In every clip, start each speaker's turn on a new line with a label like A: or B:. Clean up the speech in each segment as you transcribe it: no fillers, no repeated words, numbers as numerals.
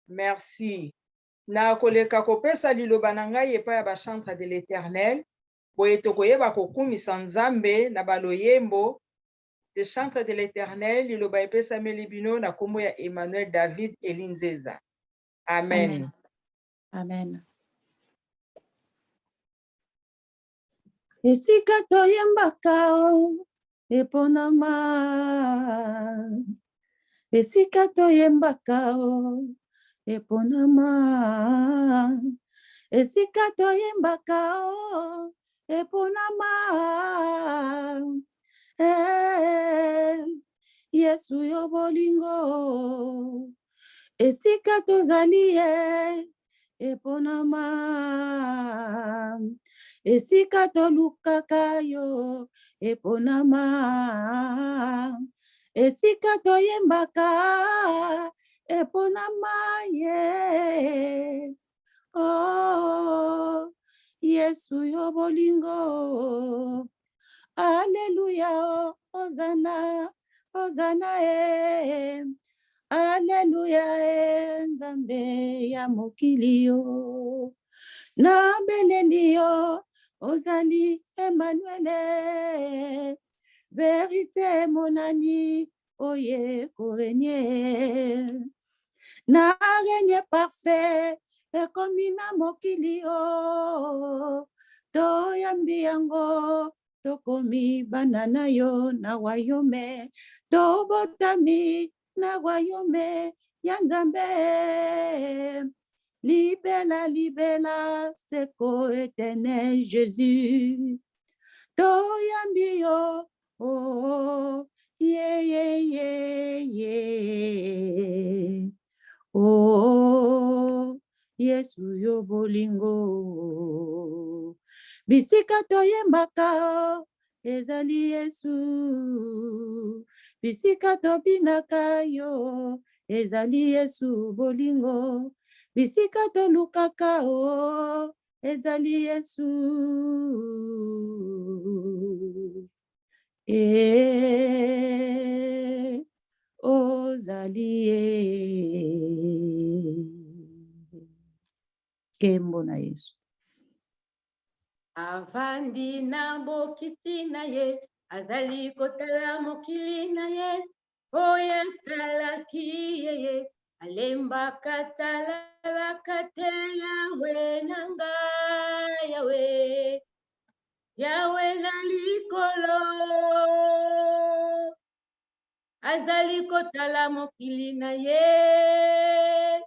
A: Merci. Na koleka kopesa liloba na ngai epai ya bachantre de l'Éternel, boye tokoyeba kokumisa Nzambe na baloyembo de chantre de l'Éternel, liloba epesameli bino na kombo ya Emmanuel David Elinzeza. Amen.
B: Amen. Esika toyembaka eponama, esika toyembaka eponama, esika toyembaka eponama, Yesu yo bolingo, esika tozali eponama, esika tolukaka yo eponama, esika toyembaka eponama ye. Oh, Yesu yo bolingo, Alleluia, Hosanna, Hosanna Alleluia, Nzambe ya mokili yo. Na beleli yo, ozali Emmanuel, vérité monani, oye korenye. Na règne parfait, ekomi na mokili yo. Toyambi yango, tokomi bana na yo na wayome. Tobotami na wayome ya Nzambe. Libela, libela, seko éternel Jésus. Toyambi yo, oh, yeah, yeah, yeah, yeah. Oh, Yesu yo bolingo. Bisika toyembaka, ezali Yesu. Bisika tobinaka yo, ezali Yesu bolingo. Bisika tolukaka o, ezali Yesu. Ozali Kembo na Yesu.
C: Avandi na bokiti na ye, azali kotala mokili na ye, oya salaki ye, alemba katala kate Yawe nanga Yawe, Yawe na likolo, azali kotala mokili na ye,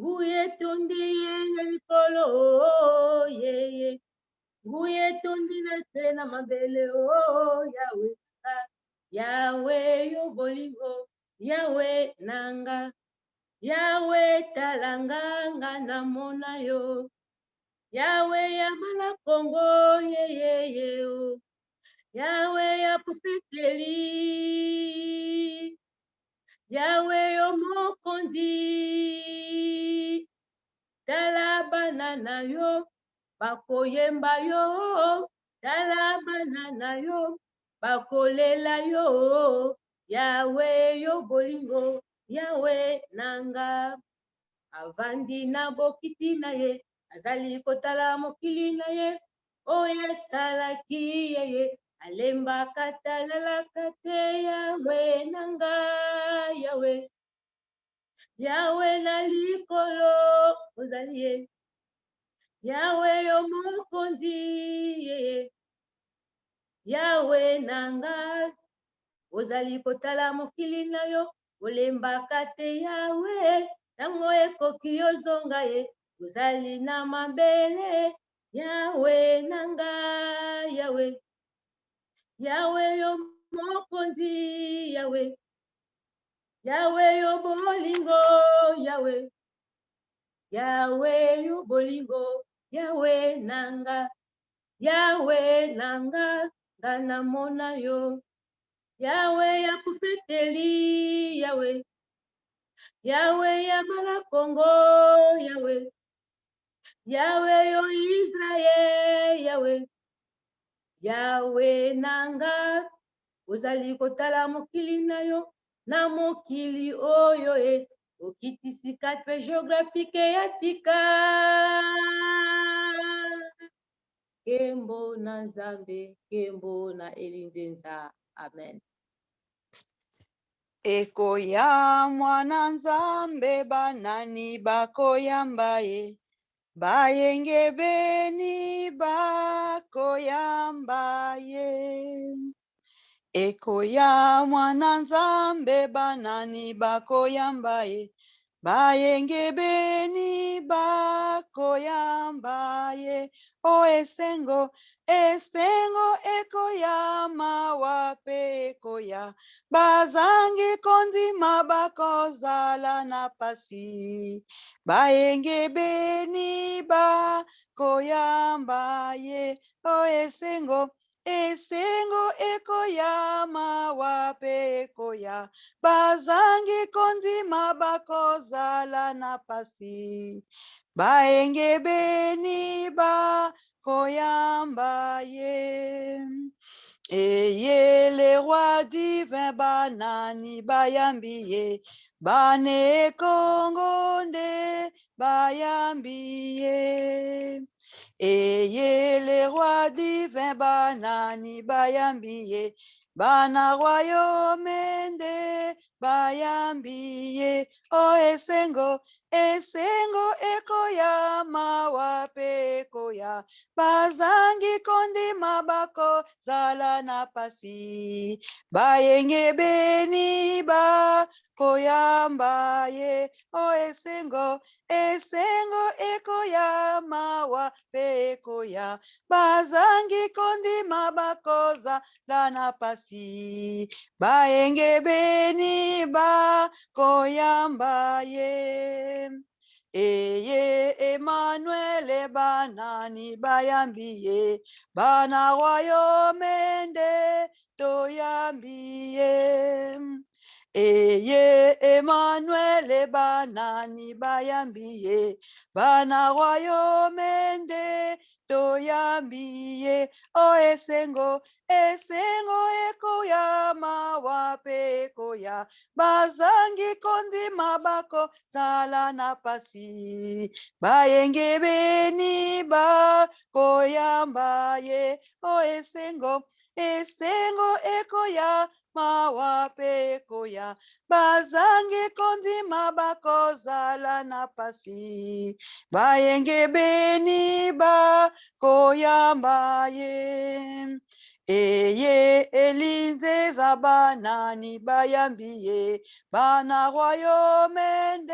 C: nguye tondi ye na likolo ye. Nguye tondi na se na mabele Yawe, Yawe yo bolingo, Yawe nanga, Yawe talanga na mona yo, Yawe ya mala Kongo ye o, Yawe ya pupeteli, Yawe yo mokonzi, tala banana yo, bakoyemba yo, tala banana yo, bakolela yo, Yawe yo bolingo, Yawe nanga. Avandi na bokiti na ye, azali kotala mokili na ye, oya salaki ye, alemba katalala kate Yawe nanga Yawe, Yawe na likolo ozali ye, Yawe yo mokonzi, Yawe nanga, ozali kotala mokili na yo, olembaka te Yawe, tango ekoki ozonga ye, ozali na mabele, Yawe nanga Yawe, Yawe yo mokonzi, Yawe, Yawe yo bolingo, Yawe, Yawe yo bolingo, Yawe nanga, Yawe nanga, ngana mona yo, Yawe ya kufeteli, Yawe, Yawe ya mala Kongo, Yawe, Yawe yo Israel, Yawe, Yawe nanga, ozali kotala mokili na yo, na mokili oyo okitisi cadre géographique ya sika. Nkembo na Nzambe, nkembo na Elinzenza. Amen.
D: Ekoya mwana Nzambe banani bakoyamba ye, bayenge beni bakoyamba ye. Ekoya mwana Nzambe banani bakoyamba ye, bayenge beni bakoyamba ye. O esengo, esengo ekoyama wape ekoya, bazangi kondima bakozala na pasi, bayenge beni bakoyamba ye. O esengo, esengo ekoyama wape ekoya, bazangi kondima bakozala na pasi, bayenge beni bakoyamba ye. Eye le roi divin banani bayambi ye, bane kongonde bayambi ye. Eye le roi divin banani bayambi ye, bana royaume bayambi ye. O esengo, esengo ekoyama wape ekoya, bazangi kondima bakozala na pasi, bayenge beni bakoyamba ye. O esengo, esengo ekoyama wape ekoya, bazangi kondima bakozala na pasi, bayenge beni bakoyamba ye. Eye Emmanuel banani bayambi ye, bana royaume toyambi ye. Eye Emmanuel banani bayambi ye, bana royaume toyambi ye. O esengo, esengo ekoyama wape ekoya, bazangi kondima bakozala na pasi, bayenge beni bakoyamba ye. O esengo, esengo ekoya mawape ekoya, bazangi kondima bakozala na pasi, bayenge beni bakoyamba ye. Eye Elinzenza banani bayambi ye, bana royaume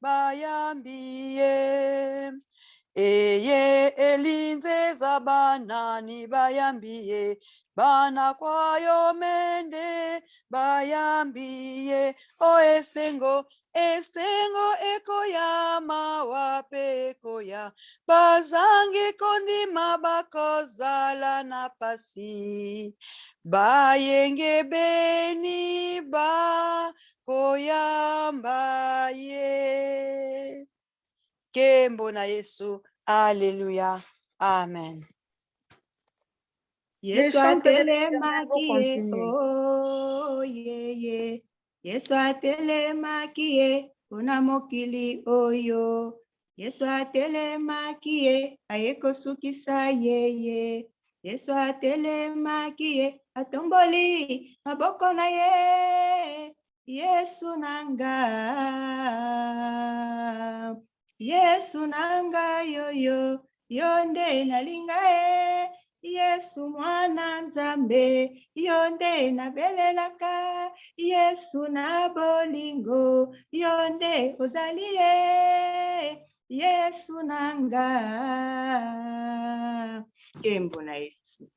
D: bayambi ye. Eye Elinzenza banani bayambi ye, bana royaume bayambi ye. O esengo, esengo ekoyama wape ekoya, bazangi kondima bakozala na pasi, bayenge beni bakoyamba ye. Nkembo na Yesu. Alléluia. Amen.
A: Les
C: Yesu
A: chants de
C: atelemaki ye,
A: continuer.
C: oh ye. Yesu atelemaki ye, mpona mokili oyo. Yesu atelemaki ye, ayekosukisa ye. Yesu atelemaki ye, atomboli maboko na ye. Yesu nanga, Yesu nanga yoyo, yonde nalinga ye. Yesu mwana Nzambe, yonde nabelelaka. Yesu na bolingo, yonde ozali ye. Yesu nanga. Nkembo na Yesu,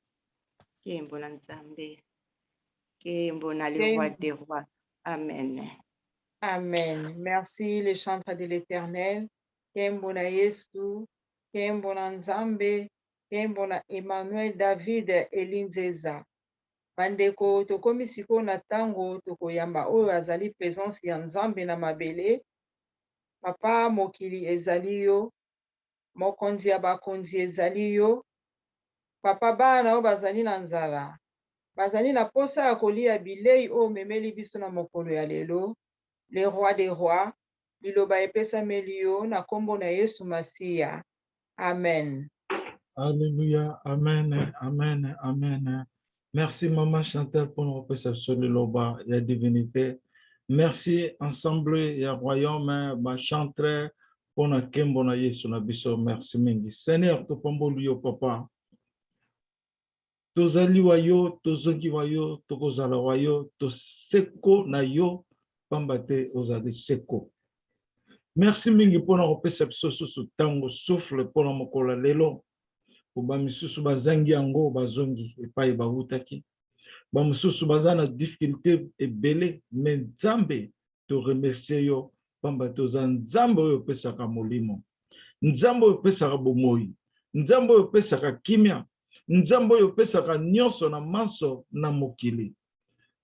C: nkembo na Nzambe, nkembo na le roi des rois. Amen.
A: Amen. Merci les chantres de l'Éternel. Nkembo na Yesu, nkembo na Nzambe, nkembo na Emmanuel David Elinzenza. Bandeko tokomi sikoyo na ntango tokoyamba oyo azali présence ya Nzambe na mabele. Papa mokili ezali yo, mokonzi ya bakonzi ezali yo. Papa bana oyo bazali na nzala, bazali na posa ya kolia bilei oyo memeli biso na mokolo ya lelo. Le roi des rois, liloba epesameli yo na kombo na Yesu Masiya. Amen.
E: Alléluia. Amen. Amen. Amen. Merci, Maman Chantal, pour notre perception de l'Oba, la divinité. Merci, ensemble, et royaume, ma chantre, pour notre kembo na Yesu na biso. Merci, mingi. Seigneur, to pombo liyo, papa. Tozali wa yo, tozongi wa yo, tokozala wa yo, to seko na yo, pambate ozali seko. Merci, mingi, pour notre perception sous tango souffle, pour notre mokola lelo. Bamisusu bazangi yango bazongi epai bautaki bamisusu bazana difficulté ebele mais Nzambe to remercier yo pamba toza Nzambe oyo pesaka molimo, Nzambe oyo pesaka bomoi, Nzambe oyo pesaka kimia, Nzambe oyo pesaka nyonso na manso na mokili.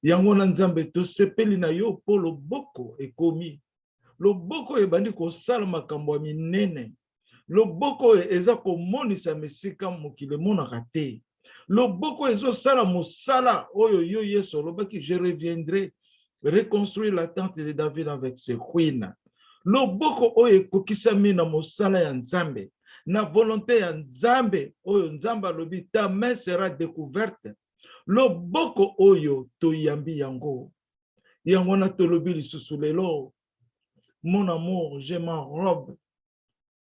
E: Yango na Nzambe to sepeli na yo po loboko ekomi, loboko ebandi kosala makambo ya minene, loboko eza komonisa mesika mokili monaka te, loboko ezosala mosala oyo yo Yesu olobaki je reviendrai reconstruire la tente de David avec ses ruines. Loboko oyo ekokisami na mosala ya Nzambe, na volonté ya Nzambe oyo Nzambe alobi ta main sera découverte. Loboko oyo toyambi yango, yango na tolobi lisusu lelo, mon amour, je m'enrobe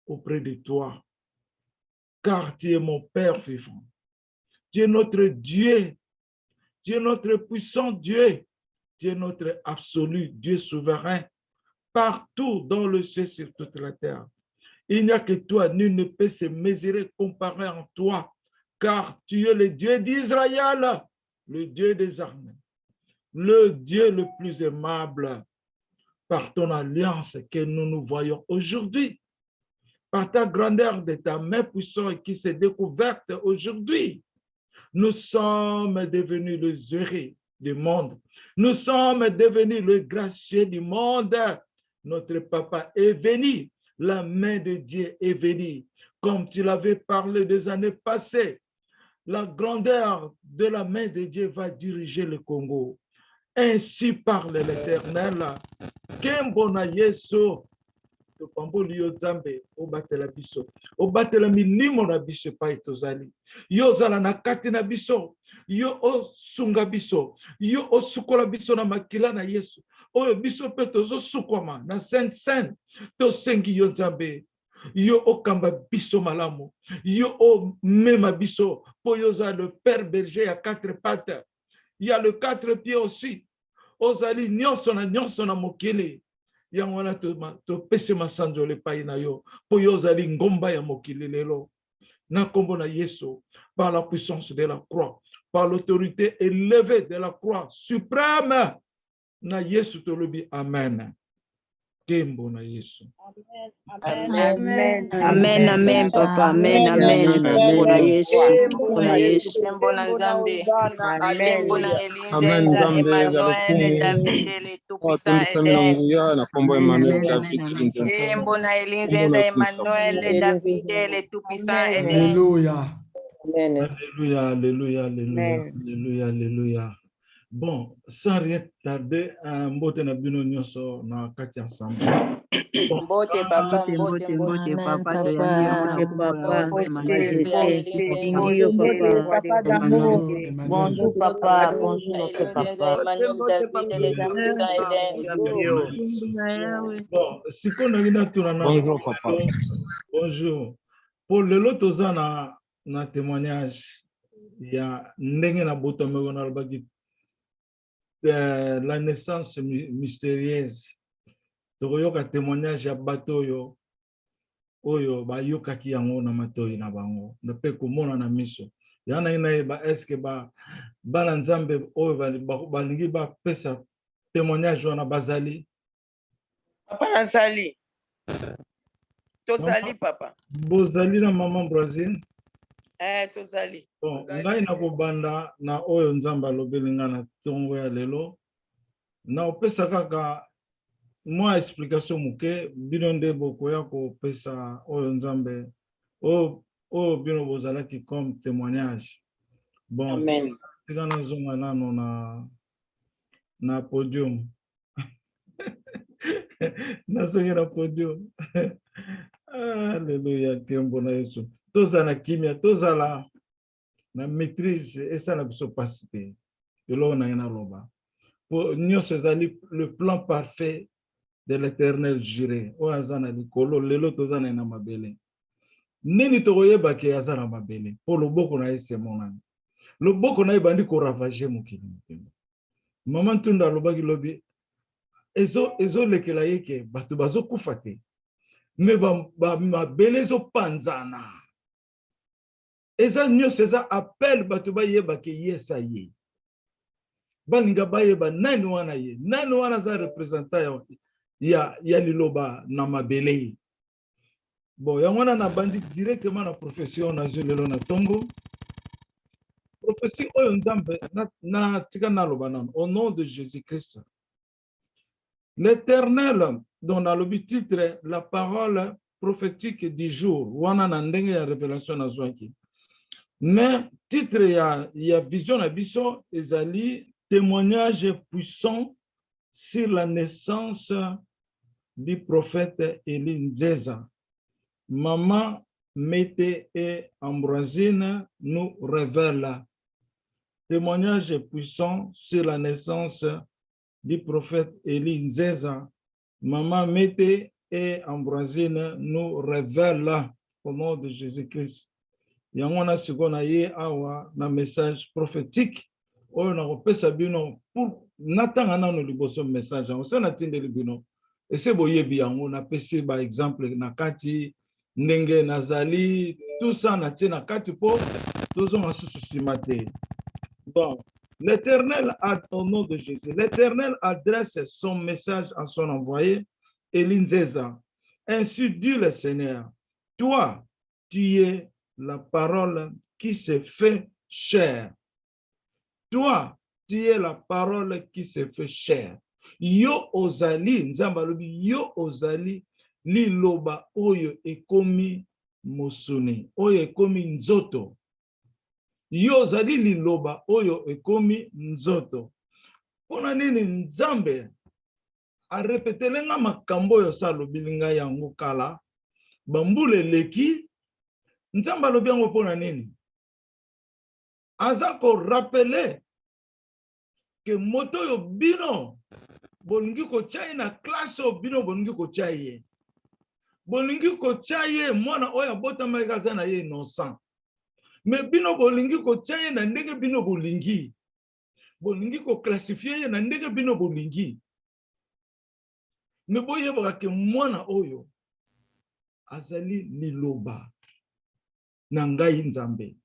E: auprès de toi, car tu es mon Père vivant. Tu es notre Dieu, tu es notre puissant Dieu, tu es notre absolu Dieu souverain, partout dans le ciel, sur toute la terre. Il n'y a que toi, nul ne peut se mesurer, comparer en toi, car tu es le Dieu d'Israël, le Dieu des armées, le Dieu le plus aimable, par ton alliance que nous nous voyons aujourd'hui. Par ta grandeur de ta main puissante qui s'est découverte aujourd'hui, nous sommes devenus les heureux du monde. Nous sommes devenus le gracieux du monde. Notre papa est venu. La main de Dieu est venue. Comme tu l'avais parlé des années passées, la grandeur de la main de Dieu va diriger le Congo. Ainsi parle l'Éternel. Kembona Yesu. To pamboli yo Nzambe obatela biso, obatela milimo na biso epai tozali, yo zala na kati na biso, yo osunga biso, yo osukola biso na makila na Yesu oyo biso pe tozosukwama na Sainte tosengi yo Nzambe, yo okamba biso malamu, yo omema biso po yo za le Père berger à quatre pattes, il y a le quatre pieds aussi, ozali nyonso na mokili. Yango wana to pese masanzo le pai na yo po yo zali ngomba ya mokili lelo na kombo na Yesu, par la puissance de la croix, par l'autorité élevée de la croix suprême na Yesu tolobi amen. Kembo na Yesu.
C: Amen.
D: Amen, amen, papa. Amen, amen. Bona Yesu, bona Yesu.
C: Kembo na Nzambe. Kembo na
F: Amen.
C: Elinzenza, Emmanuel, David, le Tout-Puissant Eden.
F: Na kombo Emmanuel David Elinzenza.
C: Kembo na Elinzenza, Emmanuel, David, le Tout-Puissant Eden.
G: Alléluia.
E: Alléluia, alléluia, alléluia, alléluia, alléluia. Bon, sans rien tarder, mbote na bino nyonso na kati ensemble.
C: Mbote papa, mbote
B: Amen,
C: papa.
B: papa.
C: Bonjour
B: Papa d'amour. Bonjour, papa. Bonjour, notre
C: Elinzenza,
B: papa.
C: Emmanuel, David, le Tout-Puissant Eden.
E: Bon, sikoyo ngina tuna na
F: Bonjour, papa.
E: bonjour. Pour le lot toza na témoignage ya ndenge na botomeko na lobaki la naissance mystérieuse. Tokoyoka témoignage ya bato oyo bayokaki yango na matoi na bango na pe komona na miso yana inayeba eske bana Nzambe oyo balingi bapesa témoignage wana bazali
H: Papa nazali. Tozali papa.
E: bozali na Maman Brazil.
H: Tozali.
E: Bon, ngai na kobanda na oyo Nzambe alobeli nga na tongo ya lelo na opesa kaka mwa explication muke bino nde bokoya kopesa oyo Nzambe oyo bino bozalaki comme témoignage. Bon,
H: Amen.
E: tika nazonga nano na podium. Nasongi na podium. Alléluia, Kembo na Yesu. Tozala kimia, tozala na maîtrise et ça na biso pasité. Elo na ina loba. Pour nyonso ezali le plan parfait de l'Éternel juré. O azana likolo lelo tozana na mabele. Nini tokoyeba ke azana mabele. Po loboko na ese monani. Loboko na ebandi ko ravager mokili. Maman tunda lobaki lobi ezo lekela yeke bato bazo kufa te. Mais mabele zo panzana. Eza nyonso eza appel bato bayeba ke yesa ye. Balinga bayeba nani wana ye. Nani wana za représentant ya liloba na mabele. Bon, ya wana na bandi directement na profession na lelo na tongo. Prophétie oyo nzambe na tika na loba nan au nom de Jésus-Christ. L'Éternel dont dans le titre la parole prophétique du jour wana na ndenge ya révélation na zwaki. Mais titre ya vision na biso ezali témoignage puissant sur la naissance du prophète Élie Nzeza. Maman Mété et Ambroisine nous révèlent. Témoignage puissant sur la naissance du prophète Élie Nzeza. Maman Mété et Ambroisine nous révèlent au nom de Jésus-Christ. Yangona sikona ye awa na message prophétique oyo na kopesa bino pour natanga nano liboso message yango sana tindeli bino ese boyebi yango na pesi ba exemple na kati ndenge nazali tout ça na tie na kati po tozo masusu simate. Bon, l'Éternel au nom de Jésus, l'Éternel adresse son message à son envoyé Élie Nzeza. Ainsi dit le Seigneur, toi tu es la parole qui se fait chair. Toi, tu es la parole qui se fait chair. Yo ozali, nzambalobi, yo ozali, li loba oyo ekomi mosuni, oyo ekomi nzoto. Yo ozali li loba oyo ekomi nzoto. Pona nini nzambe a repetelenga makambo yo salobilinga yango kala, bambule leki, nzamba lobi yango pona nini? Aza ko rappeler que moto yo bino bolingi ko chai na classe yo bino bolingi ko chai ye. Bolingi ko chai ye mwana oya bota magaza na ye innocent. Me bino bolingi ko chai na ndenge bino bolingi. Bolingi ko classifier ye na ndenge bino bolingi. Me boye baka mwana oyo azali liloba na ngai nzambe.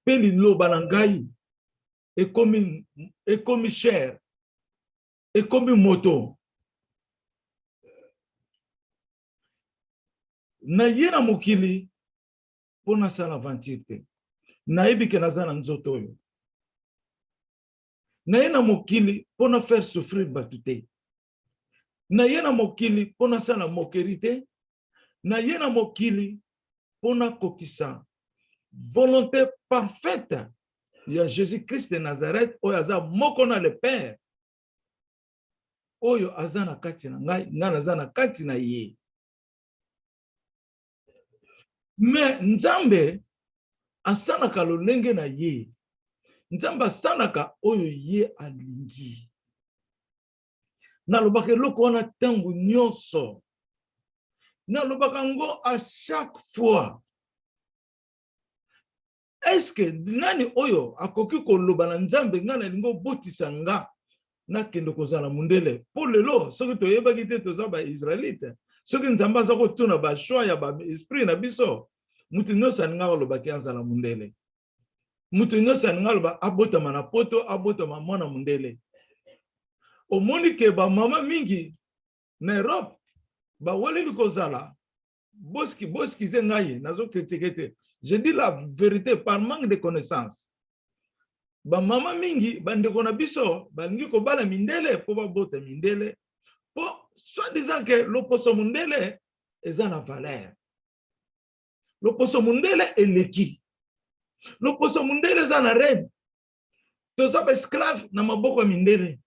E: Pe liloba na ngai ekomi cher, ekomi moto. Na ye na mokili pona sala aventure te. Na yebi ke naza na nzoto oyo. Na ye na mokili pona faire souffrir batu te. Na ye na mokili pona sala moquerie te. Na ye na mokili pona kokisa volonté parfaite ya Jésus-Christ de Nazareth oyo aza moko na le Père oyo aza na kati na ngai nga naza na kati na ye. Mais nzambe asanaka lolenge na ye. Nzambe asanaka oyo ye alingi. Nalobaka eloko wana ntango nyonso. Nalobaka ngo à chaque fois. Est-ce que nani oyo akoki koloba na nzambe nga na lingo botisa nga na kendo kozala mundele? Pour lelo soki toyebaki te toza ba Israélite. Soki nzambe aza kotuna ba choix ya ba esprit na biso. Mutu nyonso aninga kolobaki azala mundele. Mutu nyonso aninga loba abotama na poto, abotama mwana mundele. Omoni ke ba mama mingi na Europe ba wali kozala boski zengaye nazo critiquer te. Je dis la vérité par manque de connaissances. Ba mama mingi bandeko na biso balingi ko bala mindele po ba bota mindele po soit disant que l'opposo mundele eza na valeur. L'opposo mundele eleki. L'opposo mundele eza na reine. Toza ba esclave na maboko mindele.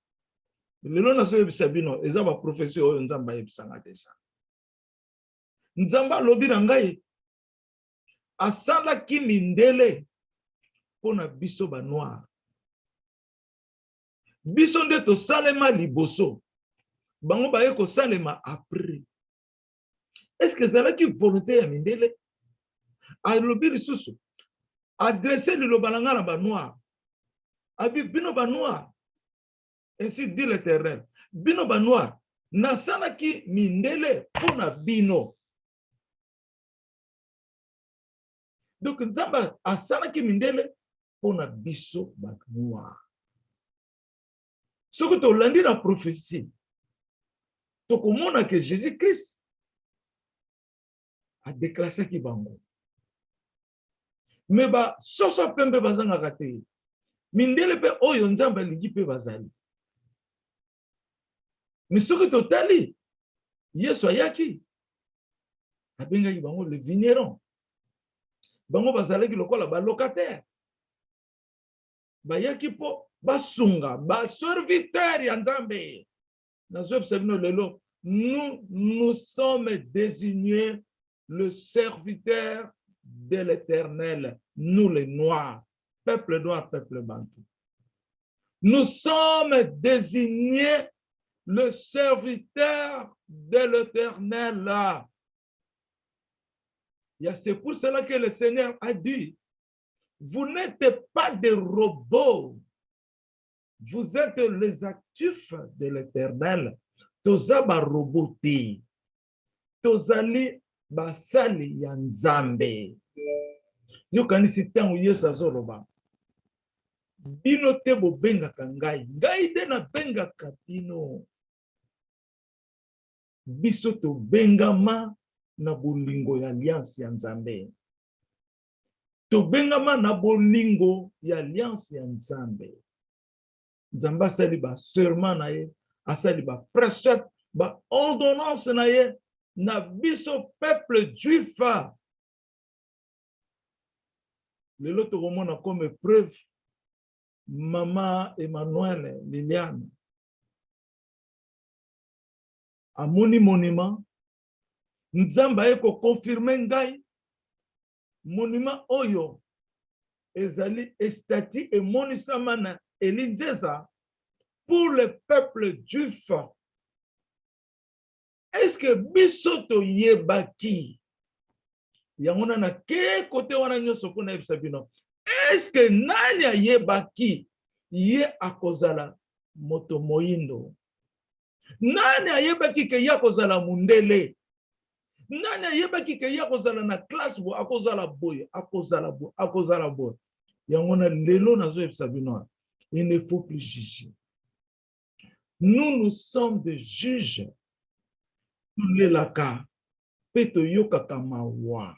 E: lelo nazoyebisa bino eza ba prophétie oyo Nzambe ayebisanga deja. Nzambe alobi na ngai asalaki mindele mpona biso ba noir. Biso nde tosalema liboso, bango baye kosalema après. Est-ce que ezalaki volonté ya mindele? Alobi lisusu adresser liloba na nga na ba noir. Abi bino ba noir, ainsi dit l'Éternel, bino ba noir, nasalaki mindele mpona bino. Donc Nzambe asalaki mindele mpona biso ba noir. Ce que tolandi na prophétie, tokomona que Jésus-Christ a déclassé ki bango. Mais ba soso pembe bazangaka te. Mindele pe oyo Nzambe alingi pe bazali. Mais ce que totali, Yesu ayaki abengaki bango le vigneron. Bango bazalaki lokola ba locataire. Bayaki po basunga ba serviteur ya Nzambe. Nous sommes désignés le serviteur de l'Éternel, nous les Noirs, peuple noir, peuple bantou. Nous sommes désignés le serviteur de l'Éternel. C'est pour cela que le Seigneur a dit, vous n'êtes pas des robots, vous êtes les actifs de l'Éternel. Toza ba roboti, tozali basali ya Nzambe. Yo kanisi tango Yesu azoloba. Bino te bo bengaka ngai, ngai te na bengaka bino. Biso to bengama na bolingo ya alliance ya Nzambe. To bengama na bolingo ya alliance ya Nzambe. Nzambe asali ba serment na ye, asali ba précepte, ba ordonnance na ye, na biso peuple juif. Lelo tokomona comme preuve Maman Emmanuel Liliane amoni monument Nzambe eko confirmer ngai monument oyo ezali estati emonisama na Elinjeza pour le peuple juif. Est-ce que biso to yebaki yangona na ke kote wana nyoso pona yebisa bino? Est-ce que nani ayebaki ye akozala moto moyindo? Nani ayebaki ke ye akozala mundele? Nani ayebaki ke ye akozala na classe bo, akozala boye, akozala boye? Yangona lelo nazo yebisa bino, il ne faut plus juger. Nous sommes des juges. Tolelaka peto yokaka mawa.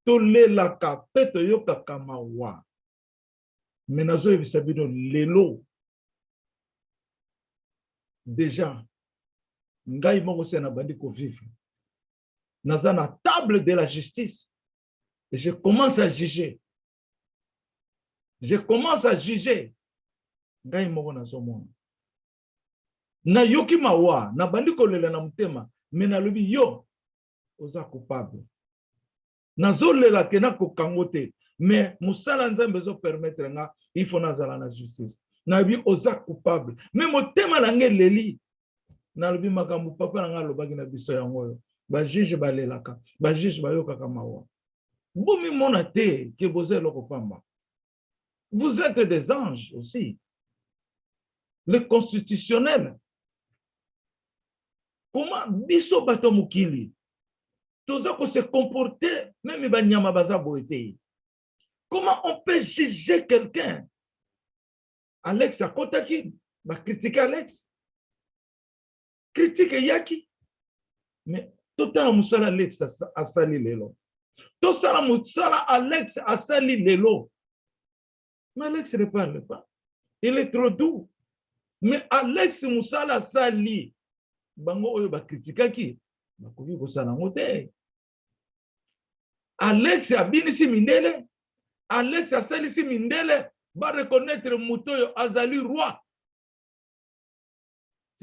E: Tolelaka peto yokaka mawa. Menazo yebisa bino lelo. Déjà, ngai moko se na bandi ko vivre. Naza na table de la justice. Et je commence à juger. Je commence à juger. Ngai moko nazo mona. Na yoki mawa, na bandi ko lela na mutema, mena lobi yo oza coupable. Nazo lela kena ko kangote, mais musala Nzambe zo permettre nga il faut nazala na justice. Na bi oza coupable. Mais motema na nge leli. Na lobi makambu papa na nga lobaki na biso yango. Ba juge ba lelaka, ba juge ba yokaka mawa. Bomi mona te ke boze loko pamba. Vous êtes des anges aussi. Le constitutionnel. Comment biso bato mukili toza ko se comporter même banyama baza boete? Comment on peut juger quelqu'un? Alex akotaki ba critiquer Alex. Critique yaki. Mais totala musala Alex asali lelo. Tosala musala Alex asali lelo. Mais Alex ne parle pas. Il est trop doux. Mais Alex musala asali bango oyo ba kritikaki bakoki kosala ngote. Alex abinisi mindele, Alex asalisi mindele, ba reconnaître mutoyo azali roi.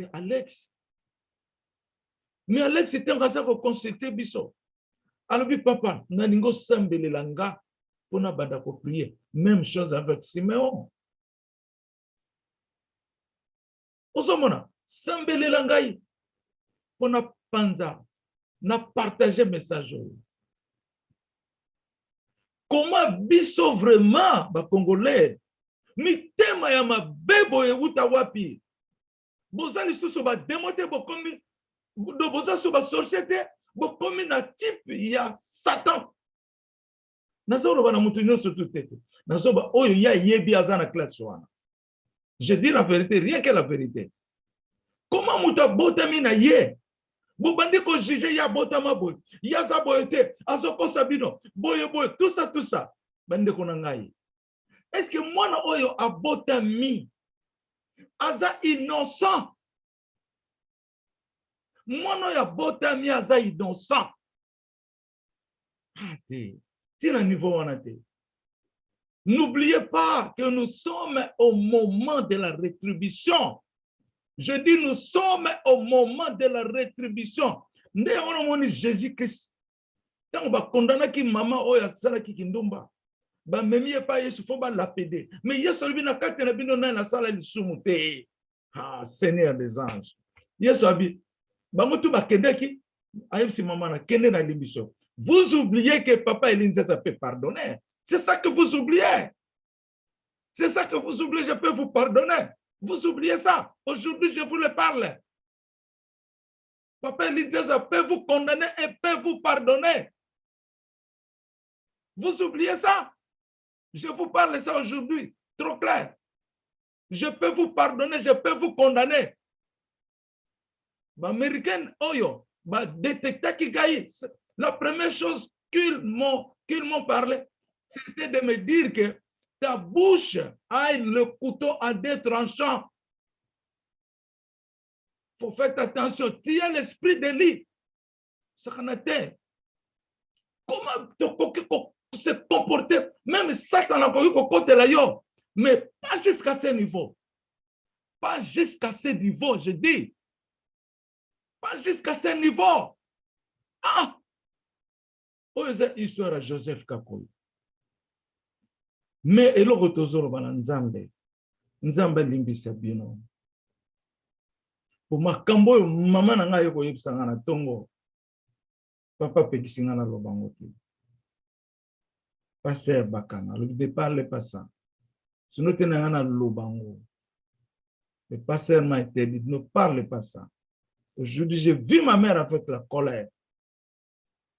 E: c'est Alex. Mais Alex était en train de consulter biso. Alors, papa, naningo sambele langa pour na banda ko prier. Même chose avec Siméon. Osomona, sambele langai pour na panza, na partager message. Comment biso vraiment ba Congolais mitema ya mabebo euta wapi? Bozali susu ba démoté bokomi boza so ba société bokomi na type ya Satan. Nazo ba na mutu nyonso tutete. Nazo ba oyo ya yebi azana classe wana. Je dis la vérité, rien que la vérité. Comment mutu botami na ye? Bobandi ko juger ya botama boy. Ya za boyete, azoko sabino, boye boy, tout ça. Bande ko na ngai. Est-ce que mwana oyo abotami aza innocent? Mwana oyo abotami aza innocent. Tina niveau wana te. N'oubliez pas que nous sommes au moment de la rétribution. Je dis, nous sommes au moment de la rétribution. Nde on moni Jésus-Christ. Tant on va condamner qui maman oya sala ki kindumba. Ba memi e pa Yesu fo ba lapide. Mais Yesu lui na kate na bino na sala lisumu te. Ah, Seigneur des anges. Yesu abi bango tu ba kendeki ayebisi maman na kende na libiso. Vous oubliez que papa Elinza peut pardonner. C'est ça que vous oubliez. C'est ça que vous oubliez, je peux vous pardonner. Vous oubliez ça. Aujourd'hui, je vous le parle. Papa Elinza peut vous condamner et peut vous pardonner. Vous oubliez ça. Je vous parle ça aujourd'hui. Trop clair. Je peux vous pardonner, je peux vous condamner. Américaine, oyo, détecteur qui gagne. La première chose qu'ils m'ont parlé, c'était de me dire que ta bouche a le couteau à deux tranchants. Il faut faire attention. Tu as l'esprit de lit. Comment se comporter? Même Satan a voulu côté là, mais pas jusqu'à ce niveau. Pas jusqu'à ce niveau, je dis. Pas jusqu'à ce niveau. Ah! C'est l'histoire de Joseph Kakoy. Mais il y a Nzambe. Nzambe limbisa bino. Pour ma kambo maman nanga yoko yebisanga na tongo. Papa pekisinga na lobango te. Passer bakana, le départ le passant. Sinon tenanga na lobango. Le pasteur m'a été dit, ne parle pas ça. Aujourd'hui, j'ai vu ma mère avec la colère.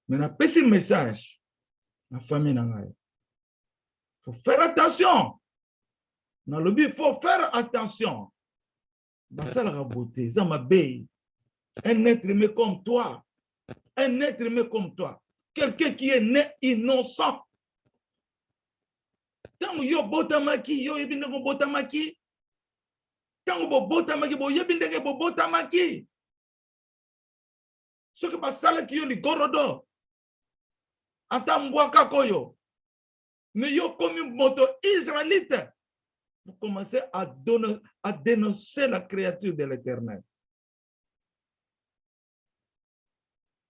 E: Mais on a passé le message. La famille n'a pas. Il faut faire attention. Dans le but, il faut faire attention. Ça la beauté, ça m'a béni. Un être aimé comme toi. Un être aimé comme toi. Quelqu'un qui est né innocent. Tant que yo botamaki, yo yebindego botamaki. Tant que botamaki, bo yebindego botamaki. Ce que pasala ki yo li gorodo. Atambwaka koyo. Mais yo comme un moto israélite. Vous commencez à dénoncer la créature de l'Éternel.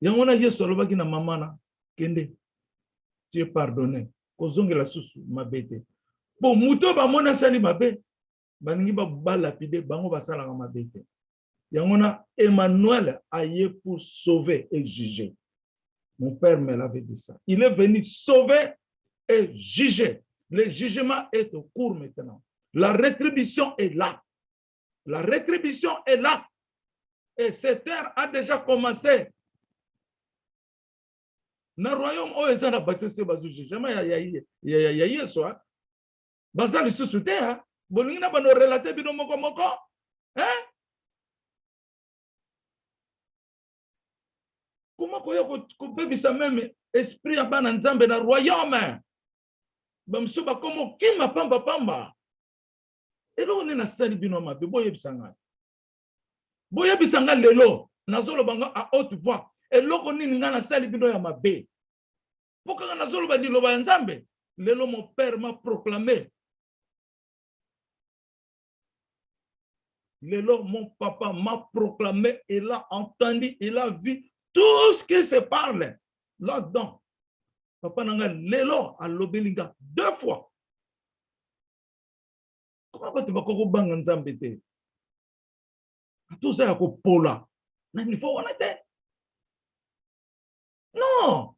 E: Yangona yo soloba ki na mamana kende. Tu es pardonné. Kozonge la susu mabete. Bon muto ba mona sali mabe. Baningi ba lapide bango basala ka mabete. Yangona Emmanuel aye pour sauver et juger. Mon père me l'avait dit ça. Il est venu sauver et juger. Le jugement est au cours maintenant. La rétribution est là. La rétribution est là. Et cette heure a déjà commencé. Na royaume o ezana bato se bazu jugement ya yeso ha. Bazali susu te ha. Bolingi na bano relater bino moko moko. Hein? Comment qu'on peut bisa même esprit ya bana nzambe na royaume? Bamsuba komo kima pamba pamba. Elo ni na sali bino mabe boye bisanga. Boye bisanga lelo nazolo banga à haute voix. Eloko nini nga na sali bino ya mabe. Poka nazolo ba diloba nzambe. Lelo mon père m'a proclamé. Lelo, mon papa m'a proclamé, il a entendu, il a vu tout ce qui se parle là-dedans. Papa nanga lelo à l'obelinga 2 fois. Comment tu vas banga nzambe te? Tout ça ko pola. Na niveau on était. Non.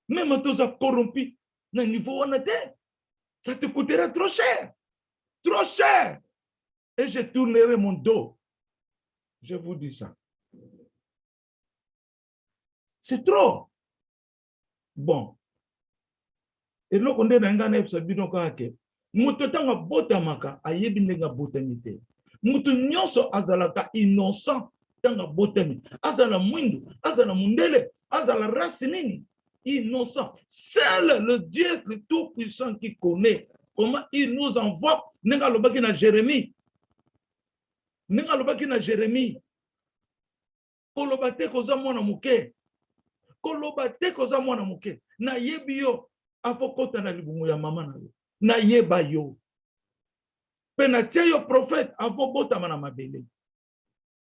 E: Même tout ça corrompu. Na niveau on était. Ça te coûterait trop cher. Trop cher. Et je tournerai mon dos. Je vous dis ça. C'est trop. Bon. Et là, on est dans un sabino kake. Mutu tanga bota maka ayebi ndenga botani te. Mutu nyonso azalaka innocent tanga botani. Azala mwindu, azala mundele, azala race nini. Innocent. Seul le Dieu le Tout-Puissant qui connaît comment il nous envoie. Nenga lobaki na Jérémie. Nenga lobaki na Jérémie. Kolobate koza mwana muke. Kolobate koza mwana muke. Na yebi yo. Afokota na libungu ya mama na yo. Na yeba yo. Pena yo prophète afobota mana mabele.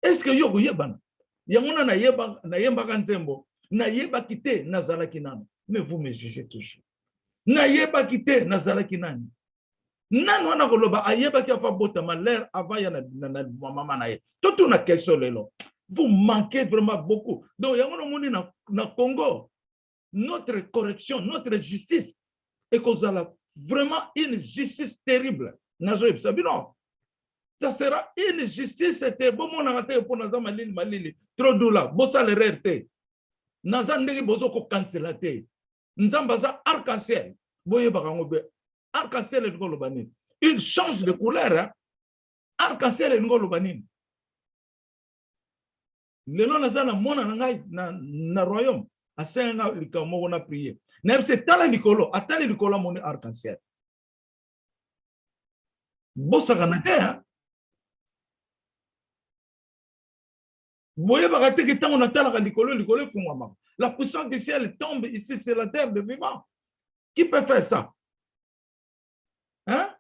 E: Est-ce que yo yebana? Yamuna na yemba kanzembo. Na yeba kite na zalaki nani. Mais vous me jugez toujours. Na yeba kite na zalaki nani. Nan wana koloba ayeba ki afobota ma l'air avant ya na mama na ye. Tout na question lelo. Vous manquez vraiment beaucoup. Donc yamuna moni na Congo. Notre correction, notre justice est vraiment une justice terrible. Ça sera une justice, c'était bon, mon arrêté pour nous malili, trop doula, bossa le rerte. Nazandegi bozo ko cancelate. Nzambaza arc-en-ciel. Boye bakangobe. Arc-en-ciel est ngolo banin. Il change de couleur. Hein? Arc-en-ciel est ngolo banin. Le nom nazana mona nangai na royaume. Asenga likamo na prier. Même c'est tala likolo, atali likolo mon arc-en-ciel. Bossa kanate. Voyez, la puissance du ciel tombe ici sur la terre de vivant. Qui peut faire ça? Hein?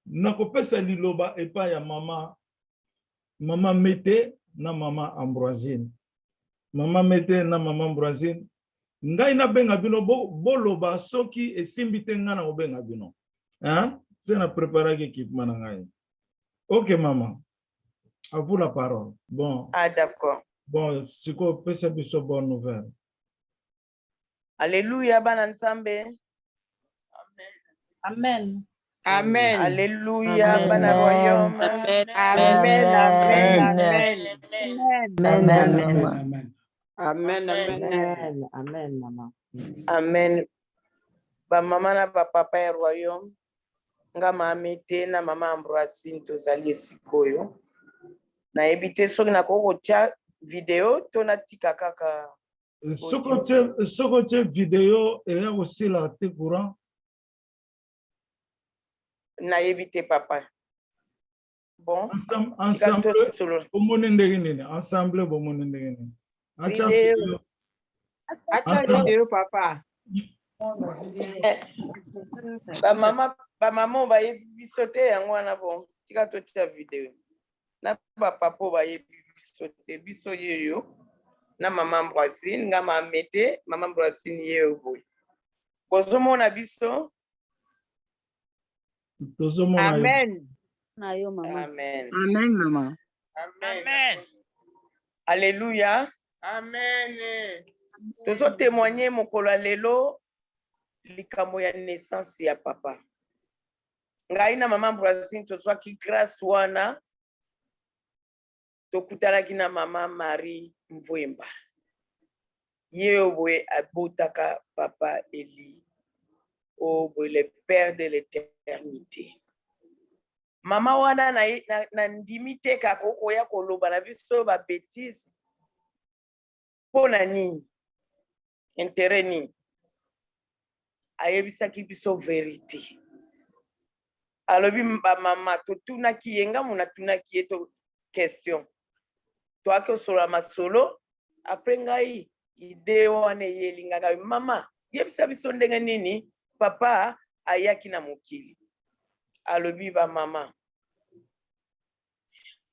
E: Nakopesa liloba et pas ya maman Mete na maman Ambroisine. Maman Mete na maman Ambroisine. Ngai na benga bino boloba soki esimbite nga na obenga bino. Hein? C'est na préparer équipement ngai. OK maman. À vous la parole. Bon.
H: Ah, d'accord.
E: Bon, c'est quoi, peut-être une bonne nouvelle.
H: Alléluia, Banansambe.
B: Amen.
A: Amen.
H: Alléluia,
B: Amen.
H: Bana Royaume.
A: Amen. Amen. Amen.
B: Amen.
C: Amen, amen.
B: Amen, maman.
H: Amen. Ba mama na ba papa ya Royaume. Nga mama te na mama Ambroisine tozali sikoyo. Na ebite soki na koko tia vidéo tona tika kaka.
E: Soko tia vidéo et aussi la te courant.
H: Na ebite papa. Bon.
E: Ensemble. Ensemble
H: Vidéo.
A: Acha vidéo papa.
H: Ba mama ba yebisote yango na bon. Tika to tia vidéo. Na ba papa ba yebisote biso yeyo. Na mama Ambroisine nga mama Mete, mama Ambroisine yeyo boy. Bozomona biso.
A: Amen.
H: Amen.
B: Amen, maman.
H: Amen. Alléluia.
C: Amen.
H: Tozo témoigner mokolo lelo likambo ya naissance ya papa. Ngai na mama Ambroisine tozo ki grâce wana tokutalaki na mama Marie Mvwemba. Yewe abotaka papa Eli. Oh, le Père de l'éternité. Mama wana na ndimite kakoko ya koloba na biso ba bêtise. Pona nini? Intérêt nini? Ayebisaki biso vérité. Alobi mama totuna kiyenga muna tuna kieto question. Toi que sola masolo après ngai ide wana yelingaka mama yebisa biso ndenge nini papa ayaki na mokili. Alobi ba mama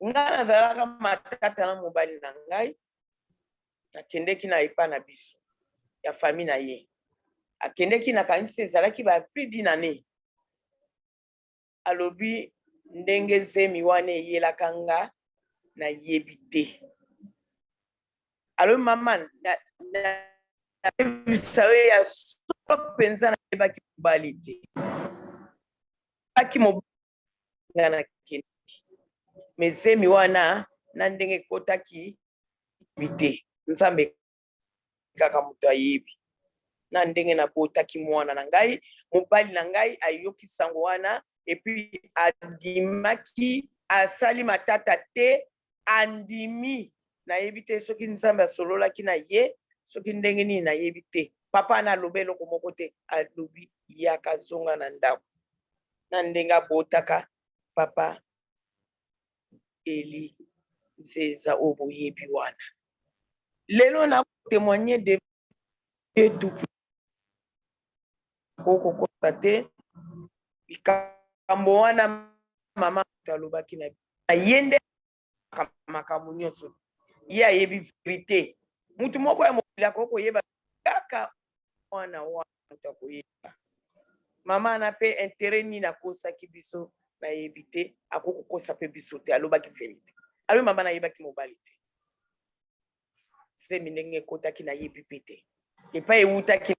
H: nga nazalaka matata na mobali na ngai akendeki na epa na biso ya famille na ye akendeki na kanisa ezalaki ba plus d'une année alobi ndenge zemi wana eyelaka nga na yebi te alobi mama nayebisawe ya solo mpenza nayebaki mobali te baki mobali nga na kendeki mezemi wana na ndenge ekotaki bite nzambe kaka moto ayebi na ndenge nabotaki mwana na ngai mobali na ngai ayoki sango wana epuis adimaki asali matata te andimi nayebi te soki nzambe asololaki na ye soki ndenge nini nayebi te papa analoba eloko moko te alobi yaka zonga na ndako na ndenge abotaka papa Eli nzeza oyo boyebi wana lelo na témoigner de tout kokokosa te likambo wana mama alobaki na ye nde makambo nyonso ye ayebi vérité mutu moko ya mokili akokoyeba kaka mwana wana akoyeba mama na mpe intérêt nini akosaki biso nayebi te akokokosa mpe biso te alobaki vérité alobi mama nayebaki mobali te semi ndenge ekotaki nayebi mpe te epai ewutaki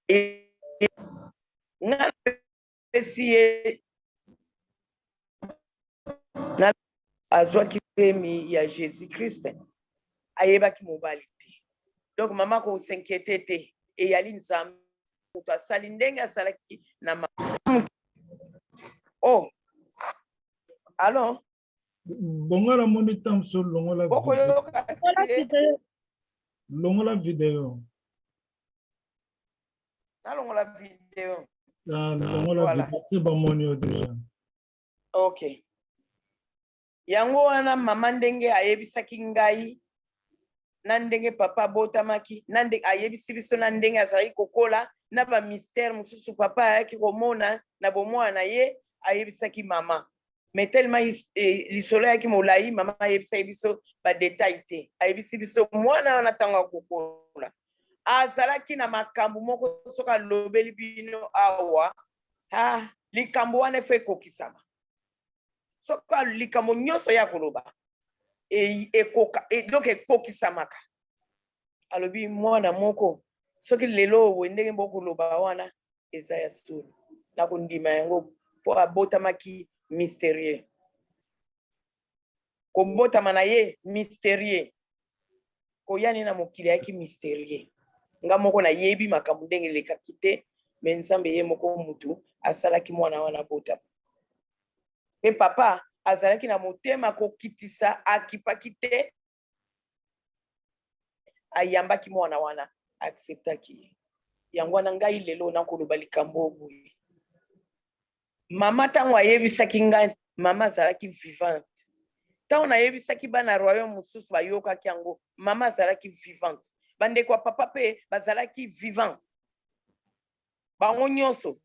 H: nga napesi ye azwaki semi ya Jésus Christ ayebaki mobali te donc mama kosinquiete te eyali nzambe moto asali ndenge asalaki na mama oh alors
E: bongola moni tamso longola longola video
H: nalongola video
E: longola video ti bamoni yo deja
H: ok yango wana mama ndenge ayebisaki ngai na ndenge papa botamaki na ndenge ayebisi biso na ndenge azalaki kokola na ba mystère mosusu papa ayaki komona na bomwana na ye ayebisaki mama mais tellement lisolo yaki molai mama ayebisaki biso ba détail te ayebisi biso mwana wana ntango akokola azalaki na makambo moko soki alobeli bino awa likambo wana efo ekokisama soki likambo nyonso ya koloba donc ekokisamaka alobi mwana moko soki lelo we ndenge bokoloba wana eza ya solo nakondima yango mpo abotamaki mystérieux kobotama na ye mystérieux koyani na mokili yaki mystérieux nga moko nayebi makambo ndenge elekaki te me nzambe ye moko mutu asalaki mwana wana botama mpe papa azalaki na motema kokitisa akipaki te ayambaki mwana wana acceptaki yango wana ngai lelo nakoloba likambo boye mama ntango ayebisaki ngai mama azalaki vivante ntango nayebisaki bana royaume mosusu bayokaki yango mama azalaki vivante bandeko ya papa mpe bazalaki vivant bango nyonso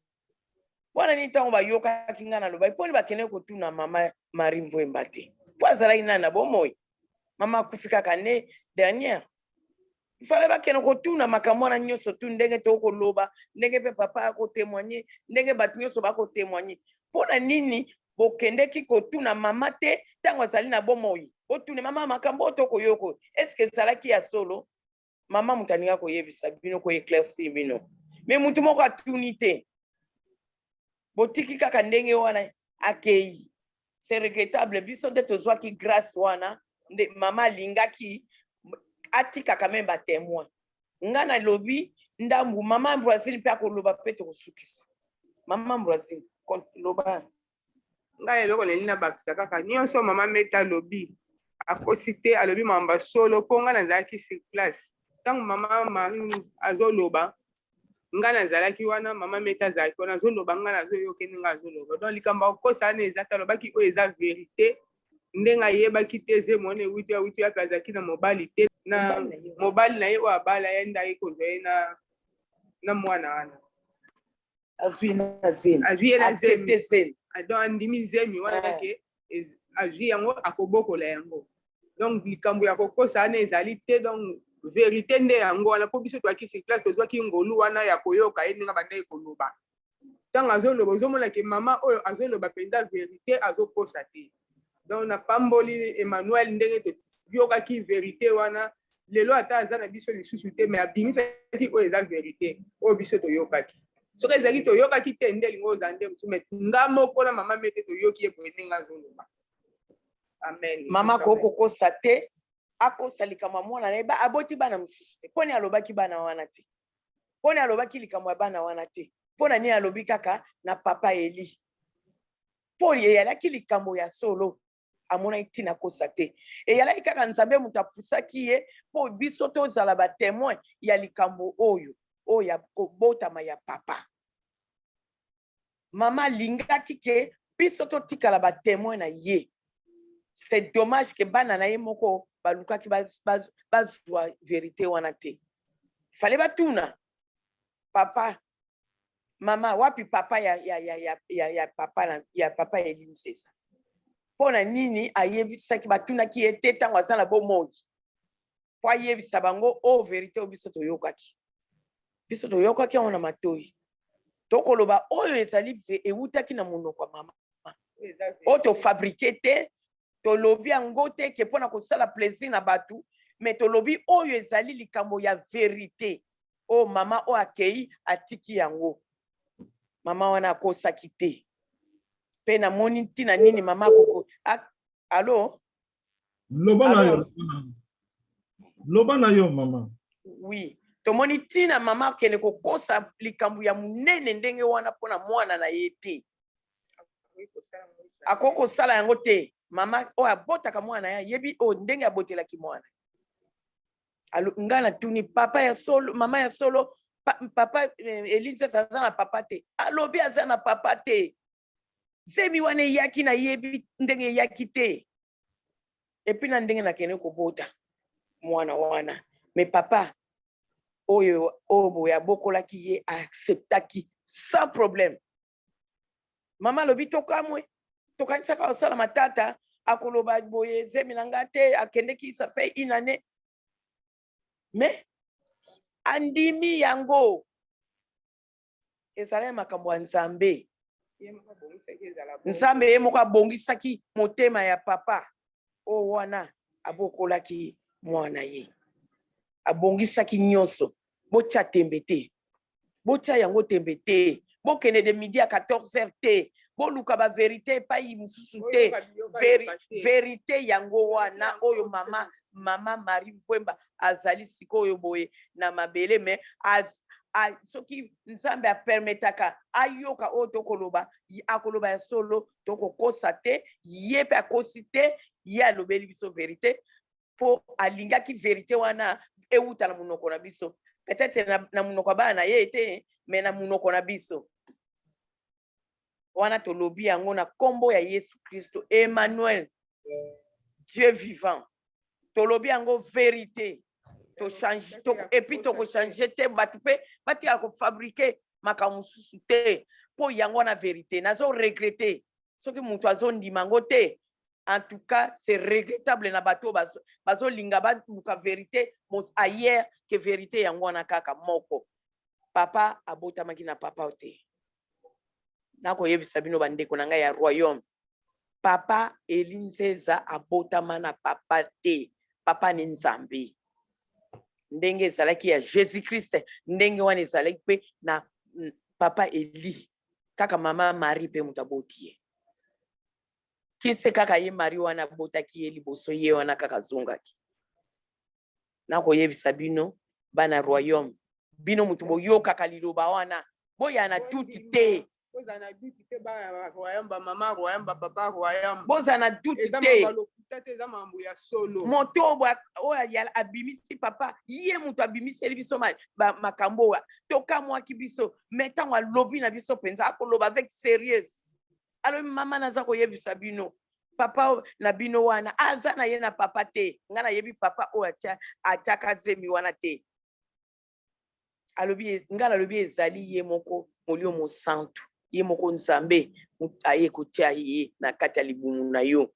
H: wana nini ntango bayokaki ngai naloba mponi bakende kotuna mama Marie Mvwemba te mpo azalaki nani na bomoi mama akufi kaka ne dernière ifale bakende kotuna makambo wana nyonso tu ndenge tokoloba ndenge mpe papa akotémoigne ndenge bato nyonso bakotémoigne mpona nini bokendeki kotuna mama te ntango azali na bomoi otune mama makambo oyo tokoyoko eske ezalaki ya solo mama moto aninga koyebisa bino koéclaircir bino me mutu moko atuni te botiki kaka ndenge wana akei c'est regrettable biso nde tozwaki grâce wana nde mama alingaki atikaka meme batémoin nga nalobi ndambu mama Brazil mpe akoloba mpe tokosukisa mama Brazil loba
G: ngai eloko nini nabakisa kaka nyonso mama Meta alobi akosi te alobi mamba solo mpo nga nazalaki sur place ntango mama Marie azoloba nga nazalaki wana mama Meta azalaki wana azoloba nga nazoyoka ndenge azoloba donc likambo akokosa wana eza te alobaki oyo eza vérité ndenge ayebaki te eze mwana ewuti awuti yape azalaki na mobali te na mobali na ye oyo abala ye nde aye kozwa ye na mwana wana
H: azwi na zemi
G: azwi ye na zemi
H: zemi
G: donc andimi zemi wana ke azwi yango akobokola yango. Donc likambo ya kokosa wana ezali te, donc vérité nde yango wana po biso toaki sur place tozwaki ngolu wana ya koyoka ye ndenge bandeki koloba. Ntango azoloba ozomona ke mama oyo azoloba mpenza vérité azokosa te. Donc na pamboli Emmanuel ndenge toyokaki vérité wana lelo ata aza na biso lisusu te, mais abimisaki oyo eza vérité oyo biso toyokaki. Soki ezalaki toyokaki te nde lingo oza nde mosusu, mais nga moko na mama mete toyoki ye boye ndenge azoloba. Amen.
H: Mama kokokosa te akosa likambo mwana na ba aboti bana mosusu te. Poni alobaki bana wana te. Poni alobaki likambo ya bana wana te. Pona ni alobi kaka na papa Eli. Poni eyalaki likambo ya solo amona itina kosa te. Eyalaki kaka nzambe mutu apusaki ye po biso tozala ba témoin ya likambo oyo ya kobotama ya papa. Mama lingaki ke biso totikala ba témoin na ye. C'est dommage que bana na ye moko balukaki bazwa vérité wana te. Fallait batuna papa mama wapi papa ya papa Eline Sesa. Pona nini ayebisaki batunaki ye te tango azala bomoi. Po ayebisa bango o vérité obiso toyokaki. Biso toyokaki ona matoi. Tokoloba oyo ezali eutaki na monoko ya mama. Oto fabriqué te to lobi yango te ke pona kosala plaisir na batu, mais to lobi oyo ezali likambo ya vérité. O mama o akei atiki yango. Mama wana akosaki te. Pe na moni ntina nini mama koko. Allo?
E: Loba na yo mama.
H: Oui. To moni ntina mama kene kokosa likambo ya munene ndenge wana pona mwana na ye te. Akoko sala yango te. Mama o abotaka mwana ya yebi o ndenge abotelaki mwana. Alo ngana tuni papa ya solo mama ya solo papa Elise azana papa te. Alobi azana papa te. Zemi wane yaki na yebi ndenge yaki te. Epi na ndenge na kene ko bota mwana wana. Mais papa oyo ya bokolaki ye acceptaki sans problème. Mama lobi tokamwe. Tokanisaka osala matata akoloba boye zemi nanga te akendeki ça fait une année. Mais andimi yango ezala makambo ya Nzambe. Nzambe ye moko abongisaki motema ya papa o wana abokolaki mwana ye. Abongisaki nyonso. Bocha tembe te. Bocha yango tembe te. Bokene de midi à 14h te. Boluka ba vérité pa mususu te. Vérité yango wana oyo mama Marie Mvwemba azali sikoyo boye na mabele mais soki Nzambe a permetaka ayoka o tokoloba akoloba ya solo tokokosa te yepe akosi te ye alobeli biso vérité po alingaki vérité wana euta na munoko na biso peut-être na munoko bana ye te mais na munoko na biso wana tolobi yango na kombo ya Yesu Christo Emmanuel Dieu vivant tolobi yango vérité to change to et puis to ko changer te batu pe bati ya ko fabriquer makambo susu te po yango na vérité nazo regretter soki mutu azondima ngo te. En tout cas c'est regrettable na bato bazo linga ba luka vérité mos ailleurs que vérité yango na kaka moko. Papa abotamaki na papa te. Nako yebisa bino bandeko na ngai ya royaume. Papa Eline Sesa abotama na papa te. Papa ni Nzambe. Ndenge ezalaki ya Jésus Christ, ndenge wana ezalaki pe na papa Eli. Kaka mama Marie pe mutabotie. Kise kaka ye Marie wana botaki ye liboso ye wana kaka zongaki. Nako yebisa bino bana royaume. Bino mutu boyoka kaliloba wana. Boya na tuti te.
G: Bozana duti te ba royamba mama royamba papa royamba.
H: Bozana duti te.
G: Eza mambo ya solo.
H: Moto oya abimisi papa ye mutu abimisi biso makambo toka mwa kibiso metango alobi na biso penza akoloba avec sérieuse. Alors mama naza ko yebisa bino papa na bino wana aza na ye na papa te ngana yebi papa o ataka zemi wana te. Alobi ngala lobi ezali ye moko molio mo santu ye moko Nzambe aye kotia ye na kati ya libumu na yo.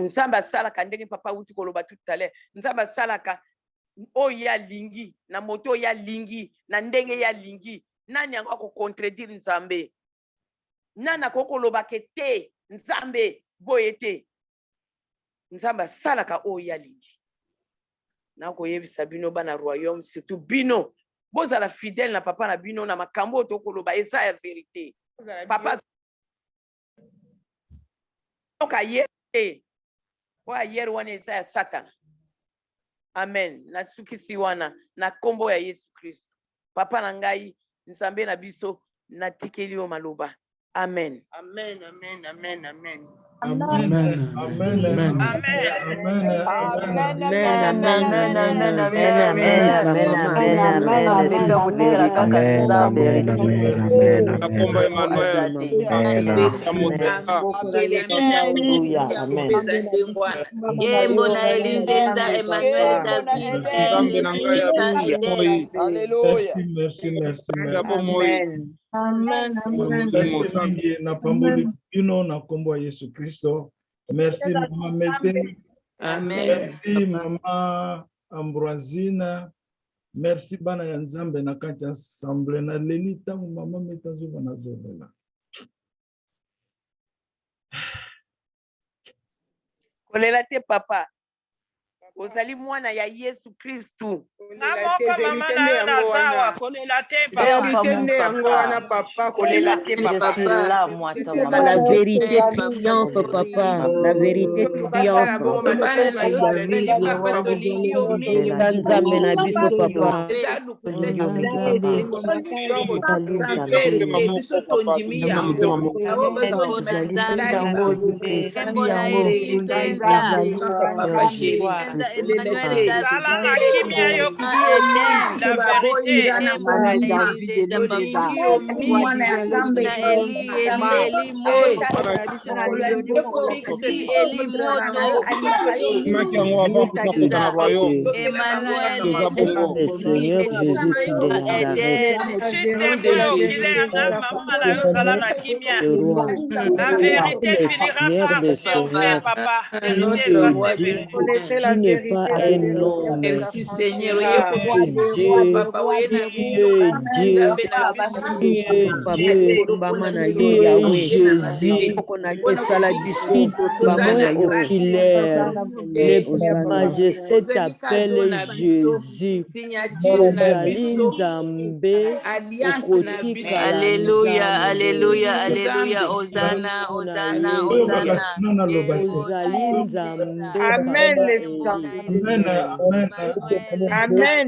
H: nzambe asalaka ndenge papa uti koloba tout à l'heure nzambe asalaka oyo ya lingi na moto ya lingi na ndenge ya lingi nani yango akocontredire nzambe nani akokoloba ke te nzambe boye te nzambe asalaka oyo ya lingi nakoyebisa bino bana royaume surtout bino bozala fidèle na papa na bino na makambo oyo tokoloba eza ya vérité papa oyo ayeri wana eza ya satana amen nasukisi wana na kombo ya Yesu Kristo papa na ngai nzambe na biso natikeli yo maloba amen
G: Amen, amen, amen, amen.
D: Yembo na Elizenza Emmanuel David
F: Alléluia.
E: Merci.
A: Amen.
E: Merci na pamboli bino na kombo ya Yesu Kristo. Merci mama Mete.
D: Amen.
E: Merci mama Ambroisine. Merci bana ya Nzambe na kati ya assemblée na leli tango mama Mete azoba na zobela.
H: kolela te papa ozali mwana ya Yesu Kristu
G: Papa, kolela te
B: Je suis là, moi, maman. La vérité triomphe, papa. La vérité triomphe. Nzambe na biso, papa. Seigneur Jésus, tu de Nazareth. Le roi, Seigneur des seigneurs, tu n'es pas un homme.
I: Merci Seigneur.
B: Majesté t'appelle Jésus.
D: Alléluia, alléluia, alléluia. Hosanna, Hosanna, Hosanna.
A: Amen.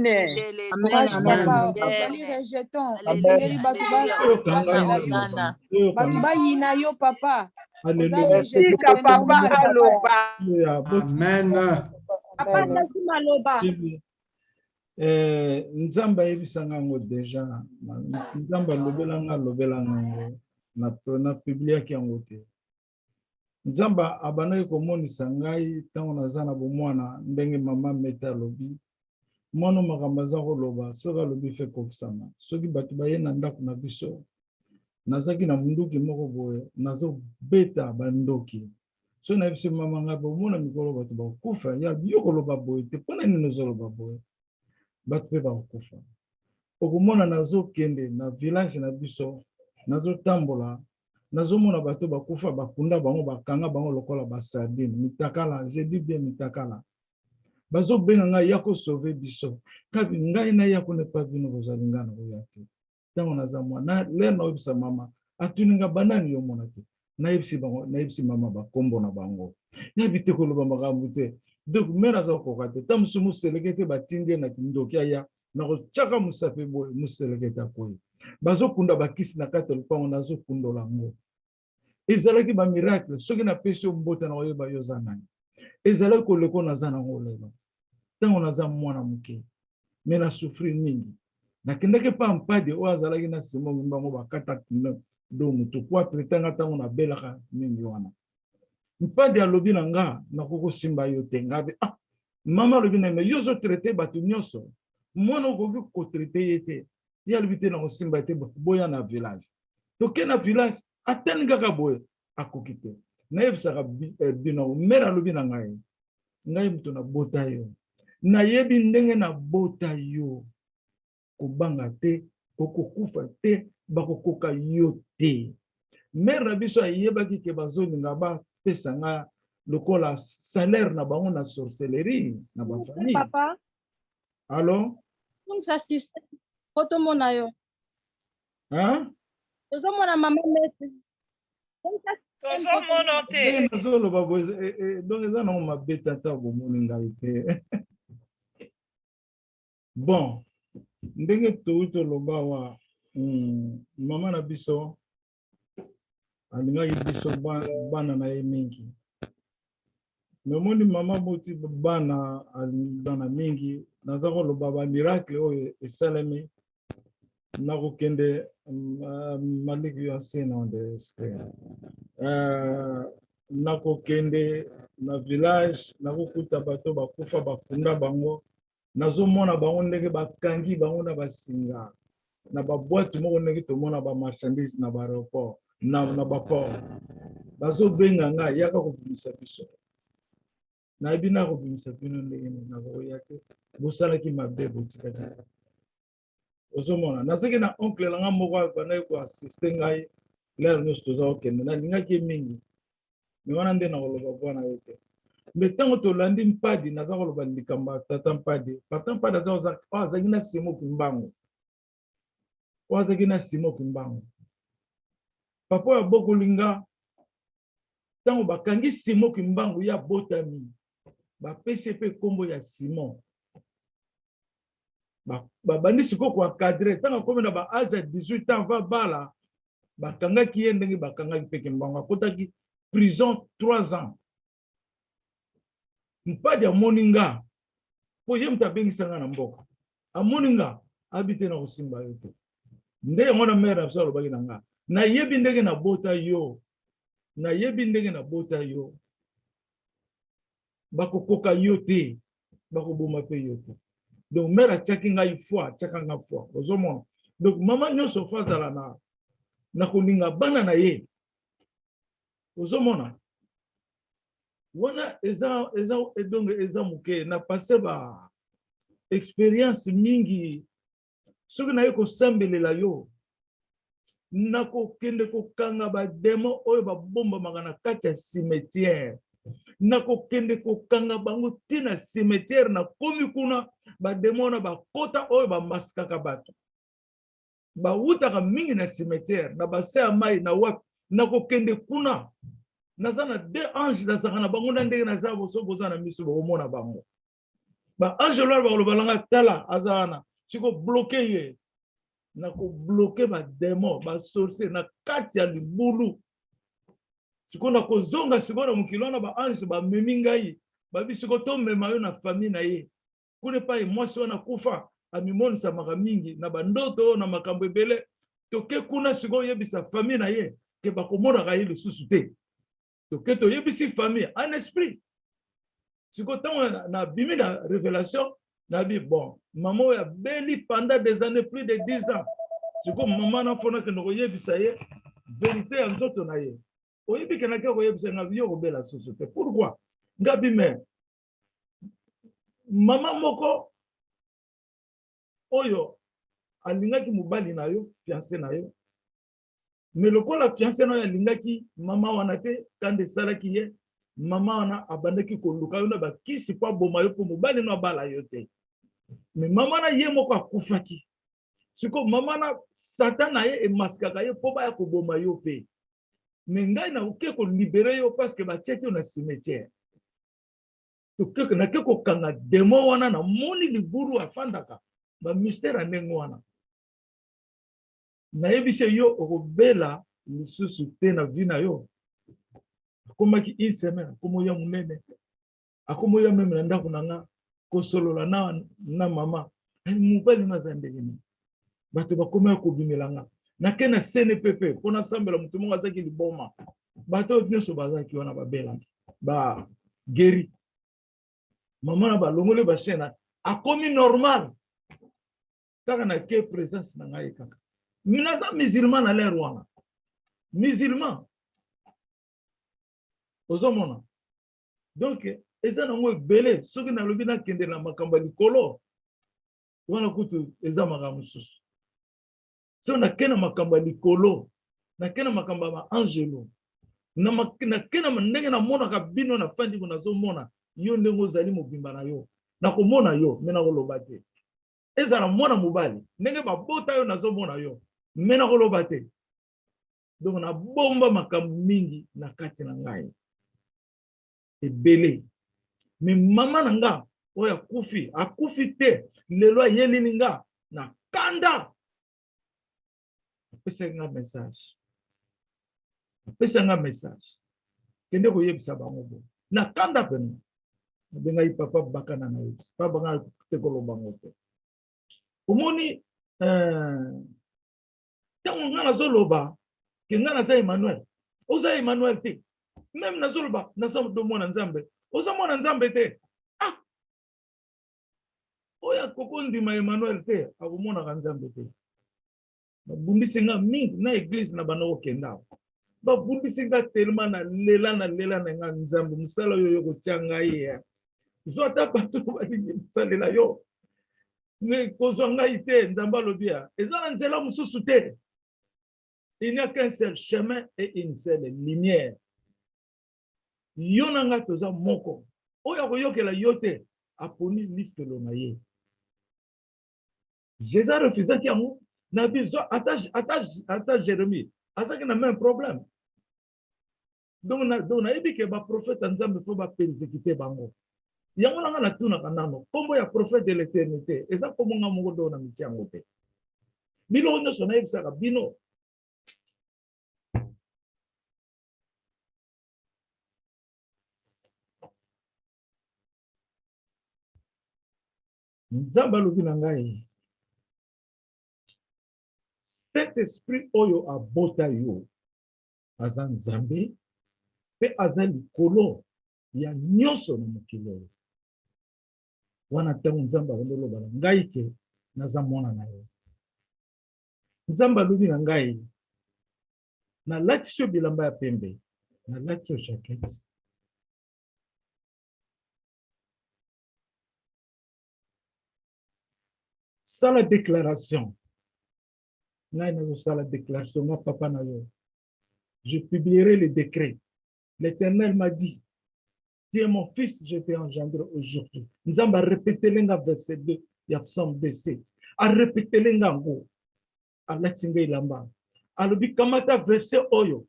E: Nzamba yebisanga ngo deja nzamba lobela ngo na publiaki yango te nzamba abanaki komonisa ngai ntango naza na bomwana ndenge mama Mete alobi mwana makambo aza koloba soki alobi fe kokisama soki bato baye na ndako na biso nazaki na munduki moko boye nazobeta bandoki so nayebisi mama ngai bomona mikolo bato bakokufa ya yo koloba boye te mpona nini ozoloba boye bato mpe bakokufa okomona nazokende na village na biso nazotambola nazomona bato bakufa bakunda bango bakanga bango lokola basardine mitakala je dis bien mitakala bazobenga ngai ya kosauve biso kabi ngai na ya konepa bino kozali ngai na koya te ntango naza mwana lere naoyebisa mama atuninga banani yomona te nayebisi mama bakombo na bango yabi te koloba makambo te donc mere aza kokoka te ta mosu moseleke te batindi na kindoki aya na kotyaka mosape boye moseleke te akoyi bazokunda bakisi na kati ya lupango nazokundola yango ezalaki bamiracle soki napesi yo mbota na koyeba yo oza nani ezalaki koleko naza nango lelo ntango naza mwana moke me na souffrir mingi nakendaki pa mpade oyo azalaki na nsima mbango bakata kino do motu po atretanga ntango nabelaka mingi wana mpade alobi na nga nakokosimba yo te ngabe mama alobi na me yo ozotraite bato nyonso mwana okoki kotraite ye te ye alobi te na kosimba te boya na village toke na village atani kaka boye akoki te nayebisaka bino mera alobi na ngai ngai moto na bota yo nayebi ndenge na bota yo kobanga te okokufa te bakokoka yo te mera na biso ayebaki ke bazolinga bapesa nga lokola salaire na bango na sorcellerie na bafamille.
I: Papa
E: alo
I: tungisa system otomona yo tozomona mama mete
A: tozomona te
E: nazoloba donc eza nango mabe tata bomoni ngai te bon ndenge towi toloba wa mama na biso alingaki biso bana na ye mingi me omoni mama boti bana mingi naza koloba bamiracle oyo esalemi nakokende maliki ya sena de nakokende na village nakokuta bato bakufa bafunda bango nazomona bango ndenge bakangi bango na basinga na babwatu moko ndenge tomona bamarchandise na baaéroport na baport bazobenga ngai yaka kobimisa biso nayebi na kobimisa bino ndenge nakoya te bosalaki mabe botikaki ozomona nasoki na oncle nanga moko bandaki koassiste ngai lere nyonso toza kokende nalingaki ye mingi me wana nde nakoloba bwana ye te me ntango tolandi mpadi naza koloba likambo ya tata mpadi tata mpadi azalaki na simoki mbango oyo azalaki na simoki mbango papa oyo abokolinga ntango bakangi simoki mbango ya botami bapesi mpe nkombo ya simon babandi sikoyo koakadre ntango akomi na baage ya 18 ans va bala bakangaki ye ndenge bakangaki peke mbango akotaki prison 3 ans mpadi amoni nga po ye moto abengisa nga na mboka amoni nga abi te na kosimba yo te nde yango na mere na biso alobaki na nga nayebi ndenge nabota yo nayebi ndenge nabota yo bakokoka yo te bakoboma mpe yo te donc mere atiaki ngai foi atiaka nga foi ozomona donc mama nyonso fo azala na kolinga bana na ye ozomona wana eza moke na pase ba expérience mingi soki naye kosambelela yo nakokende kokanga bademo oyo babombamaka na kati ya cimetière nakokende kokanga bango ntina cimetière nakomi kuna bademo wana bakota oyo bamaskaka bato bawutaka mingi na cimetière na base ya mai na wapi nakokende kuna naza na 2 ange nazaka na bango na ndenge naza boza na miso bakomona bango baange lwala bakolobalanga tala aza wana siko bloke ye nakobloke bademo basorcier na kati ya libulu siko nakozonga siko na mokili wana baange bamemi ngai babi siko tomema yo na famille na ye kuna epai mwasi wana kufa amimonisamaka mingi na bandoto oyo na makambo ebele toke kuna siko oyebisa famille na ye ke bakomonaka ye lisusu te toke toyebisi famille en esprit siko ntango nabimi na révélation nabi bon mama oyo abeli pendant des années plus de 10 ans siko mama nafonaka koyebisa ye vérité ya nzoto na ye oyebi kenaki koyebisa nga yo kobela susu te pourquoi ngabi me mama moko oyo alingaki mobali na yo fiancé na yo mais lokola fiancé na yo alingaki mama wana te kande esalaki ye mama wana abandaki koluka yo na bakisi po aboma yo po mobali no abala yo te mais mama na ye moko akufaki siko mama na satan na ye emaskaka ye po baya koboma yo pe mais ngai nakoki kolibere yo parce que batiaki yo na cimetière nake kokanga demo wana na moni liburu afandaka bamystère ya ndenge wana nayebisi yo okobela lisusu te na vi na yo akomaki 1 semaine akomoya monene akomoya meme na ndako na nga kosolola na mama mobali naza ndenge nini bato bakomaya kobimela nga nake na sene pepe mpo nasambela moto moko azaki liboma bato nyonso bazalaki wana babelaki bageri mama na balongoli bashene akomi normal kaka na ke présence na ngai kaka. Naza musulman na l'air wana. Musulman. ozomona. Donc eza nango ebele soki nalobi nakende na makambo ya likolo wana kutu eza makambo mosusu. So nakende makambo ya likolo, nakende makambo ya baangelo, nakende ndenge namonaka bino na fandi ko nazomona yo ndenge ozali mobimba na yo, nakomona yo me nakoloba te. Ezala mwana mobali ndenge babota yo nazomona yo me nakoloba te. Donc nabomba makambo mingi na kati na ngai ebele. Me mama na nga oyo akufi te lelo ayelini nga na kanda. Apesa nga message. Apesa nga message. Kende koyebisa bango bo. Na kanda pene. Benga papa bakana na yo. Papa nga te koloba ngo te. Omoni tango nga nazoloba ke nga naza Emmanuel. Oza Emmanuel te. Même nazoloba naza mwana Nzambe. Oza mwana Nzambe te. Ah. Oya koko ndima Emmanuel te. Akomona ka Nzambe te. Babumbisi nga mingi na église na bana okenda. Babumbisi nga tellement na lela na nga Nzambe. Musala yo kotia ngai ya. Zota bato balingi musalela yo. Ne kozwa ngai te Nzambe alobia. Ezala nzela mususu te. Il n'y a qu'un seul chemin et une seule lumière. Yonanga toza moko. Oya koyokela yote aponi liftelo na ye. Jésus a refusé qu'il y a un nabi zo ata Jérémie. Asa que na même problème. Donc na ebi ke ba prophète Nzambe faut ba persécuter bango. Yango nanga na tuna kanano. Kombo ya prophète de l'éternité. Eza kombo nga mongo do na mitiango te. Bilo nyo sona ebisa ka bino. Nzamba lobi na ngai. Cet esprit oyo abota yo aza Nzambe pe aza likolo ya nyonso na mokili oyo. Wana tango Nzambe akoloba na ngai ke naza mwana na yo. Nzambe lobi na ngai na latisi yo bilamba ya pembe, na latisi yo jaquette. Sala déclaration. La déclaration, papa na yo. Je publierai le décret. L'Éternel m'a dit, tu es mon fils, je t'ai engendré aujourd'hui. Nous allons répéter le verset 2, il y a Psaume 2, 7. À répéter le ngango. À l'atingue ilamba. À l'obi kamata verset oyo.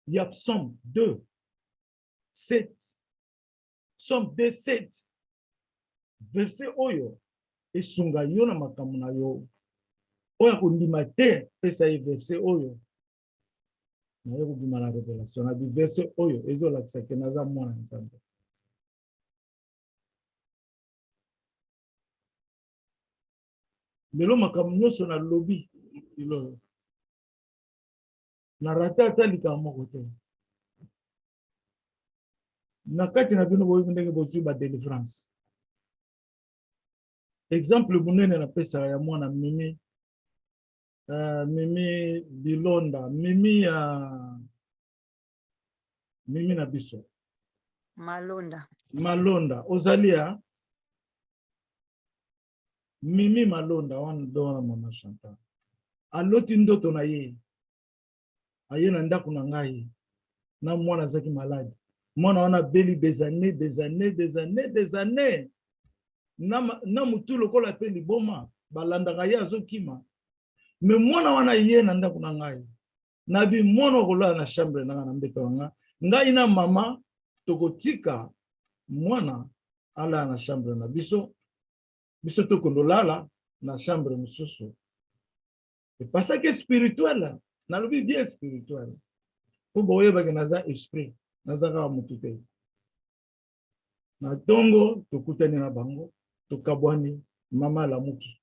E: Il y a Psaume 2, 7. Psaume 2, 7. Verset oyo. Et sunga yo na makamu na yo. Oya kundima te pesa ye verset oyo. Na yo kundima la révélation. Na di verset oyo. Ezo la kisake naza mwana Nzambe. Lelo makamu nyonso na lobby. Ilo. Na rata atalika moko te. Na kati na bino boyo ndenge bozu ba délivrance. Exemple munene na pesa ya mwana Mimi. Mimi Bilonda, Mimi na biso. Malonda. Ozalia. Mimi Malonda, wana dona mama Chantal. Aloti ndoto na ye. Aye na ndako na ngai. Na mwana zaki malade. Mwana wana beli des années. Na mutu lokola pe liboma. Balanda ye azokima. Me mwana wana ye na ndako na ngai. Nabi mwana kola na chambre na nga mbeto nga. Ngai na mama tokotika mwana ala na chambre na biso. Biso tokondolala na chambre mususu. Et parce que spirituel, na lobi bien spirituel. Pour boye ba naza esprit, naza ka mutu te. Na tongo tokutani na bango, tokabwani mama la muki.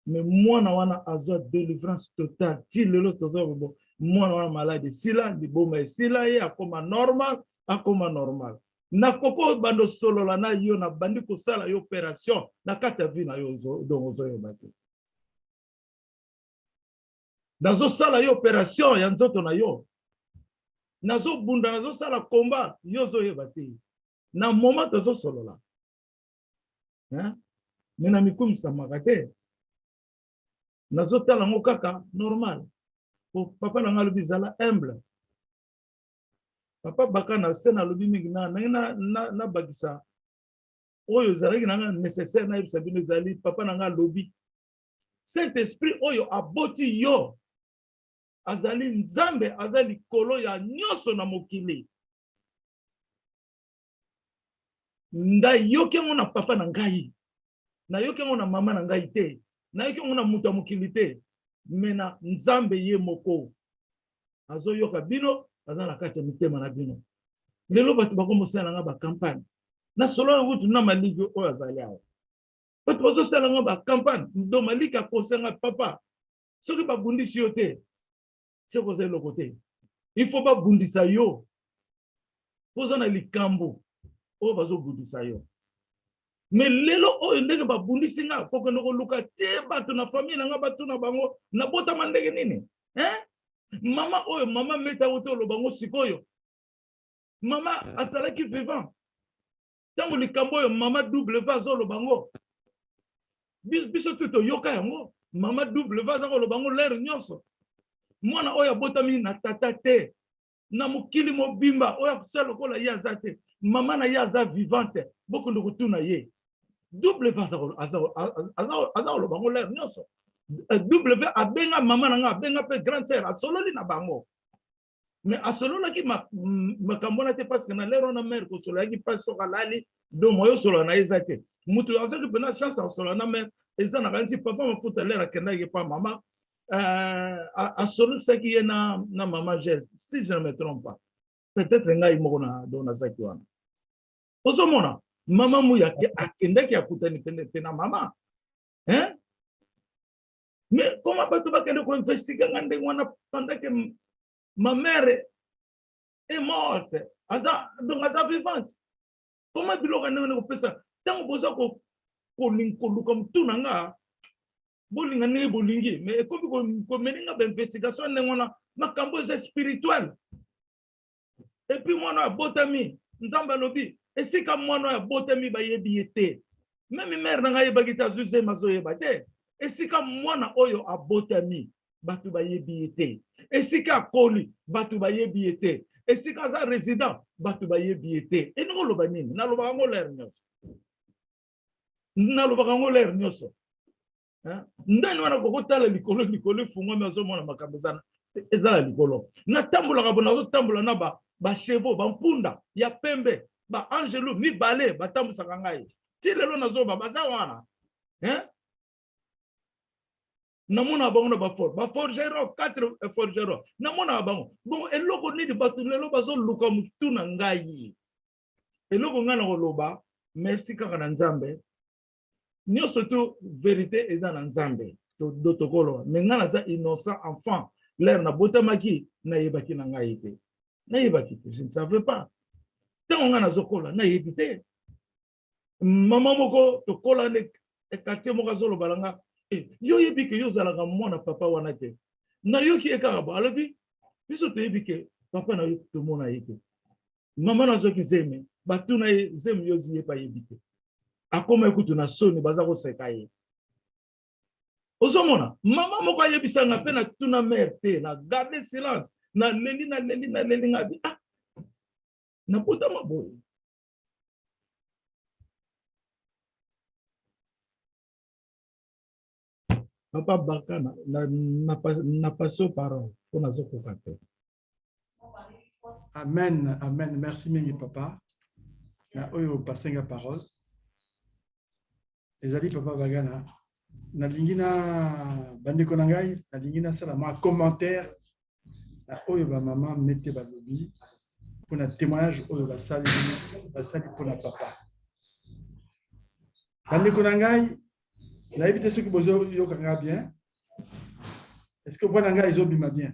E: Mais mwana wana azwa délivrance totale. Ti lelo tozo mwana wana malade. Sila liboma sila ye akoma normal. Na koko bando solo la na yo na bandi ko sala yo opération na kata vi na yo donc zo yo bate. Dazo sala yo opération ya nzoto na yo. nazo bunda nazo sala combat yozo yebate na moment tozo solola hein mena mikumisa makate nazo tala ngo kaka normal po papa na ngalo bizala humble papa bakana sena lobi mingi na bakisa oyo zalaki na nécessaire na yebisa bino ezali papa na nga lobi Saint-Esprit oyo aboti yo azali nzambe azali likolo ya nyonso na mokili ndayoki yango na papa na ngai nayoki yango na mama na ngai te nayoki yango na moto ya mokili te me na nzambe ye moko azoyoka bino aza na kati ya mitema na bino lelo bato bakomosala nga bakampagne na solo wutu na maliki oyo azali awa bato bazosala nga bakampagne do maliki akosenga papa soki babundisi yo te c'est quoi le côté il faut pas bundisa yo poza na likambo o bazo bundisa yo mais lelo o ndenge ba bundisi nga poko ndoko luka te bato na famille nga bato na bango na bota mandenge nini hein mama oyo mama meta woto lo bango sikoyo mama asalaki vivant tango likambo oyo mama double va zo lo bango biso tuto yoka yango mama double va zo lo bango l'air nyonso mwana oyo botami na tata te na mokili mobimba oyo kusala kola ye aza te mama na ye aza vivante boko ndo kutuna ye double va aza lo bango l'air nyonso double abenga mama na nga abenga pe grande sœur asololi na bango mais asololaki makambo na te parce que na lero na mère ko sololaki pas so kalali do moyo solo na eza te mutu azaki pena chance solo na mère eza na kanzi papa mafuta lera kenda ke pa mama asololaki ye na mama Gel si je ne me trompe pas peut-être ngai moko na do na zaki wana osomona mama mu ya akendaki akutani pene na mama hein mais comment bato bakende ko investiga ngande wana pendant que ma mère est morte donc aza vivante comment biloka ndenge ko pesa tango boza ko luka mtuna nga bolinga ne bolingi mais ko meninga ba investigation ndenge wana makambo eza spirituel et puis mwana ya botami nzamba lobi esika mwana ya botami ba yebi ete même mère na nga yebaki ta zuze mazo yeba te esika mwana oyo abotami batu ba yebi ete esika akoli batu ba yebi ete esika za résident batu ba yebi ete e ngo loba nini na loba ngo l'air nyonso hein ndani wana ko tala likolo fungo mezo mona makambo zana ezala likolo na tambola ka bona tambola na ba chevaux ba mpunda ya pembe ba angelo mi balé ba tambusa ngai ti lelo nazo ba za wana hein namona bango na ba forgeron 4 forgeron namona bango bon eloko nidi batu lelo bazo luka mutu na ngai eloko ngana ko loba merci kaka na nzambe nyo surtout vérité eza na nzambe do tokolo mais ngana za innocent enfant l'air na botamaki na yebaki na ngai te na yebaki je ne savais pas tant ngana zokola na yebite mama moko tokola ne quartier moko zolo balanga yo yebi ke yo zalaka mwana papa wana te na yo ki ekaka ba alobi biso to yebi ke papa na yo to mona yeke mama na zo ki zeme batu na zeme yo ziye pa yebite akoma ekutu na soni baza ko seka ye ozomona mama moko yebisa nga pe na tuna mère te na garder silence na leli ngabi na puta maboy papa bakana na passo parole pour nazo kokate.
J: Amen, amen. Merci mingi papa. Na oyo pasenga parole. Ezali papa bagana. Na lingina bandeko na ngai, na lingina sala ma commentaire. Na oyo ba maman mette ba lobi pour na témoignage oyo ba sali pour na papa. Bandeko na ngai, na évité ceux qui bozo yo kanga bien. Est-ce que vous voyez ngai ezobima bien?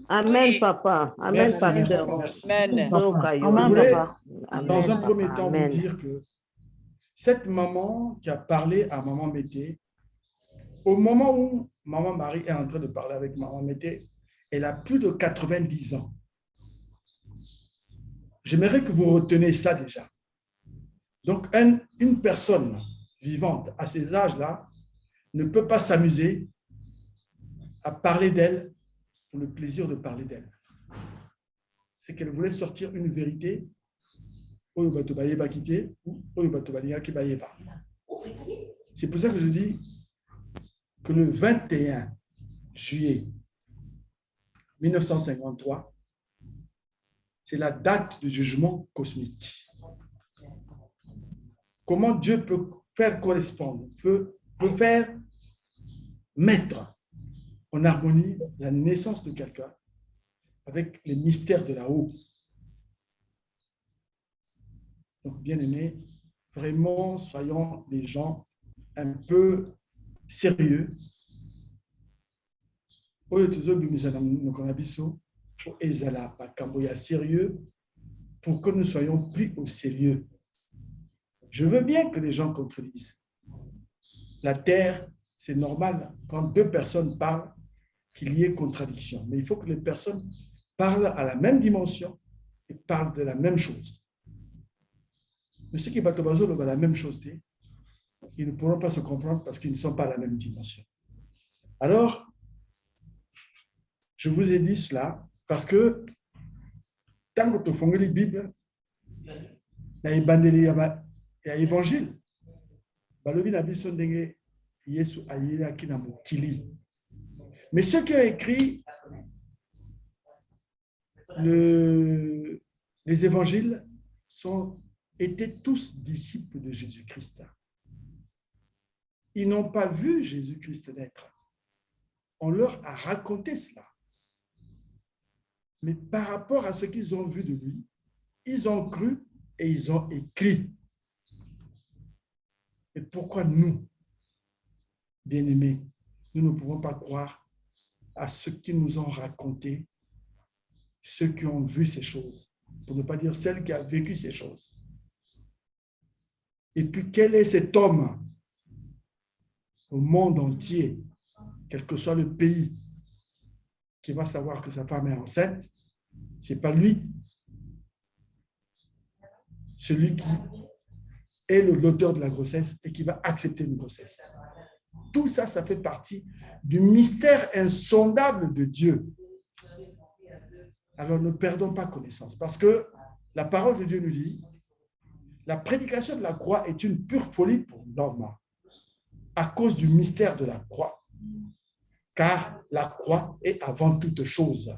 B: Amen, papa. Amen,
J: merci,
B: pasteur.
J: merci.
B: Amen.
J: Je voulais, dans un premier temps, vous dire que cette maman qui a parlé à maman Mété, au moment où maman Marie est en train de parler avec maman Mété, elle a plus de 90 ans. j'aimerais que vous reteniez ça déjà. Donc, une personne vivante à ces âges-là ne peut pas s'amuser à parler d'elle pour le plaisir de parler d'elle. C'est qu'elle voulait sortir une vérité c'est pour ça que je dis que le 21 juillet 1953, c'est la date du jugement cosmique. Comment Dieu peut faire correspondre, peut faire mettre en harmonie la naissance de quelqu'un avec les mystères de là-haut. Donc, bien aimés, vraiment, soyons des gens un peu sérieux. Sérieux pour que nous soyons pris au sérieux. Je veux bien que les gens contredisent. La terre, c'est normal quand deux personnes parlent qu'il y ait contradiction. Mais il faut que les personnes parlent à la même dimension et parlent de la même chose. Mais ceux qui battent la même chose, ils ne pourront pas se comprendre parce qu'ils ne sont pas à la même dimension. Alors, je vous ai dit cela parce que tant que tu fais la Bible, il y a l'évangile. Mais ceux qui ont écrit les évangiles étaient tous disciples de Jésus-Christ. Ils n'ont pas vu Jésus-Christ naître. On leur a raconté cela. Mais par rapport à ce qu'ils ont vu de lui, ils ont cru et ils ont écrit. Et pourquoi nous, bien-aimés, nous ne pouvons pas croire à ceux qui nous ont raconté, ceux qui ont vu ces choses, pour ne pas dire celle qui a vécu ces choses. Et puis, quel est cet homme au monde entier, quel que soit le pays, qui va savoir que sa femme est enceinte? Ce n'est pas lui. Celui qui est l'auteur de la grossesse et qui va accepter une grossesse. Tout ça, ça fait partie du mystère insondable de Dieu. Alors, ne perdons pas connaissance, parce que la parole de Dieu nous dit, la prédication de la croix est une pure folie pour l'homme, à cause du mystère de la croix, car la croix est avant toute chose.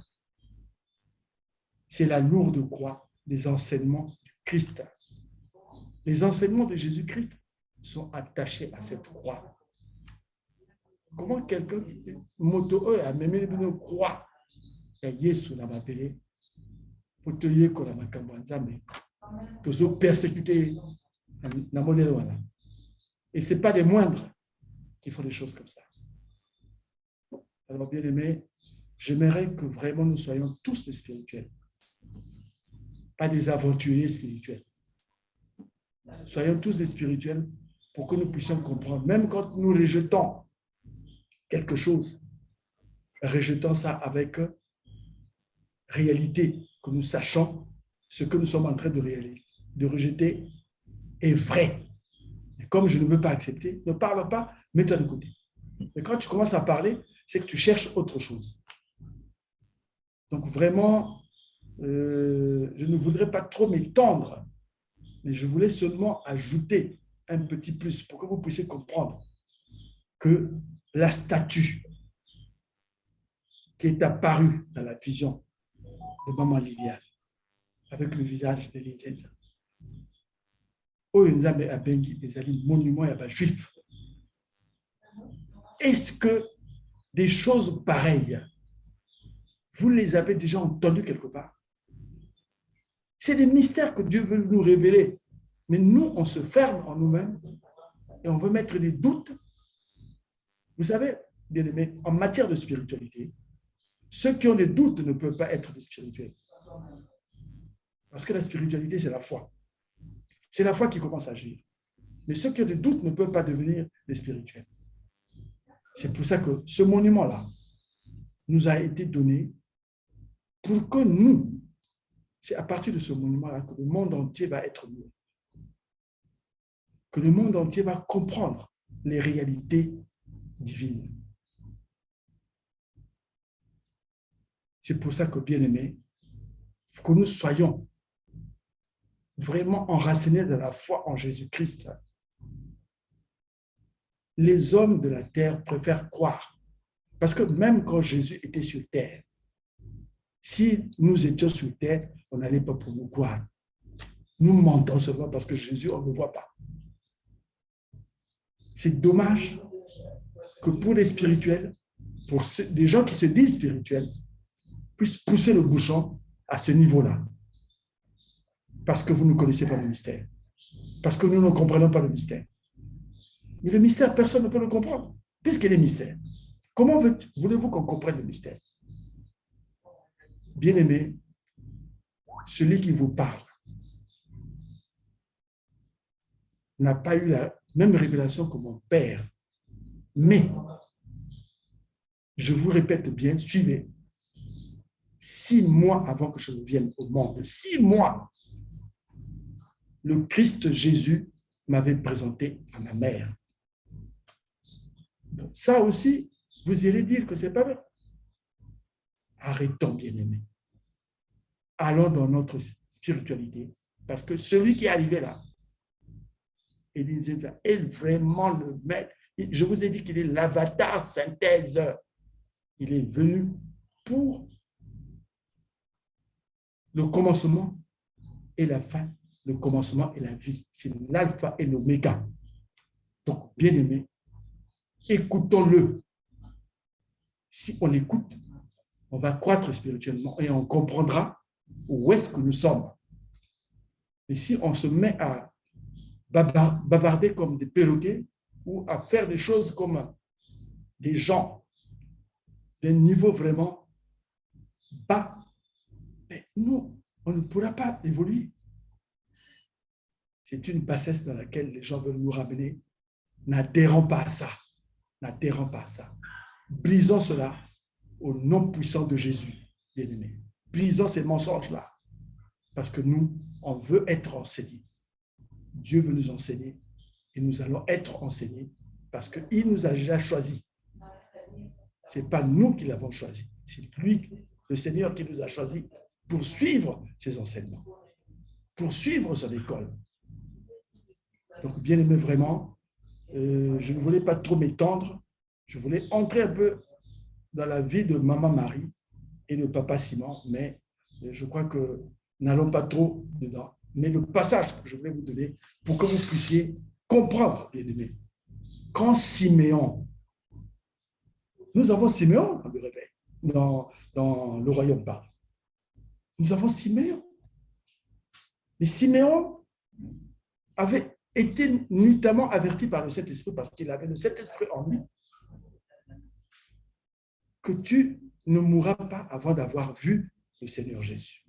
J: C'est la lourde croix des enseignements du Christ. Les enseignements de Jésus-Christ sont attachés à cette croix. Comment quelqu'un moto a même une croix et Yesu n'a pas appelé pour te dire qu'on a ma cambanzame pour se persécuter dans modèle. Et ce n'est pas des moindres qui font des choses comme ça. Alors, bien aimé, j'aimerais que vraiment nous soyons tous des spirituels, pas des aventuriers spirituels. Soyons tous des spirituels pour que nous puissions comprendre, même quand nous rejetons quelque chose, rejetons ça avec réalité, que nous sachions ce que nous sommes en train de rejeter est vrai. Et comme je ne veux pas accepter, ne parle pas, mets-toi de côté. Et quand tu commences à parler, c'est que tu cherches autre chose. Donc vraiment, je ne voudrais pas trop m'étendre, mais je voulais seulement ajouter un petit plus pour que vous puissiez comprendre que la statue qui est apparue dans la vision de Maman Liliane, avec le visage de l'Inzenza, Oyenzambe Abengi, les monuments et juifs. Est-ce que des choses pareilles, vous les avez déjà entendues quelque part? C'est des mystères que Dieu veut nous révéler. Mais nous, on se ferme en nous-mêmes et on veut mettre des doutes. Vous savez, bien aimés, en matière de spiritualité, ceux qui ont des doutes ne peuvent pas être des spirituels. Parce que la spiritualité, c'est la foi. C'est la foi qui commence à agir. Mais ceux qui ont des doutes ne peuvent pas devenir des spirituels. C'est pour ça que ce monument-là nous a été donné pour que nous, C'est à partir de ce monument-là que le monde entier va être mieux. Que le monde entier va comprendre les réalités divines. C'est pour ça que, bien-aimés, il faut que nous soyons vraiment enracinés de la foi en Jésus-Christ. Les hommes de la terre préfèrent croire. Parce que même quand Jésus était sur terre, si nous étions sur terre, on n'allait pas pour nous croire. Nous mentons seulement parce que Jésus, on ne le voit pas. C'est dommage que pour les spirituels, pour des gens qui se disent spirituels, puissent pousser le bouchon à ce niveau-là. Parce que vous ne connaissez pas le mystère. Parce que nous ne comprenons pas le mystère. Mais le mystère, personne ne peut le comprendre, puisqu'il est mystère. Comment voulez-vous qu'on comprenne le mystère? Bien-aimé, celui qui vous parle n'a pas eu la même révélation que mon Père. Mais, je vous répète bien, suivez. 6 mois avant que je ne vienne au monde, 6 mois, le Christ Jésus m'avait présenté à ma mère. Donc, ça aussi, vous irez dire que ce n'est pas vrai. Arrêtons, bien-aimés. Allons dans notre spiritualité. Parce que celui qui est arrivé là, il disait ça, est vraiment le maître. Je vous ai dit qu'il est l'avatar synthèse. Il est venu pour le commencement et la fin, le commencement et la vie. C'est l'alpha et l'oméga. Donc, bien-aimés, écoutons-le. Si on l'écoute, on va croître spirituellement et on comprendra où est-ce que nous sommes. Et si on se met à bavarder comme des perroquets ou à faire des choses comme des gens d'un niveau vraiment bas, mais nous, on ne pourra pas évoluer. C'est une bassesse dans laquelle les gens veulent nous ramener. N'adhérons pas à ça. N'adhérons pas à ça. Brisons cela au nom puissant de Jésus, bien-aimés. Brisons ces mensonges-là. Parce que nous, on veut être enseignés. Dieu veut nous enseigner et nous allons être enseignés parce qu'il nous a déjà choisis. Ce n'est pas nous qui l'avons choisi. C'est lui, le Seigneur, qui nous a choisis pour suivre ses enseignements, pour suivre son école. Donc, bien aimé, vraiment, je ne voulais pas trop m'étendre. Je voulais entrer un peu dans la vie de Maman Marie et de Papa Simon, mais je crois que n'allons pas trop dedans. Mais le passage que je voulais vous donner pour que vous puissiez comprendre, bien aimé. Quand Siméon, nous avons Siméon dans le réveil, dans le royaume parle. Nous avons Siméon. Mais Siméon avait été nuitamment averti par le Saint-Esprit parce qu'il avait le Saint-Esprit en lui que tu ne mourras pas avant d'avoir vu le Seigneur Jésus.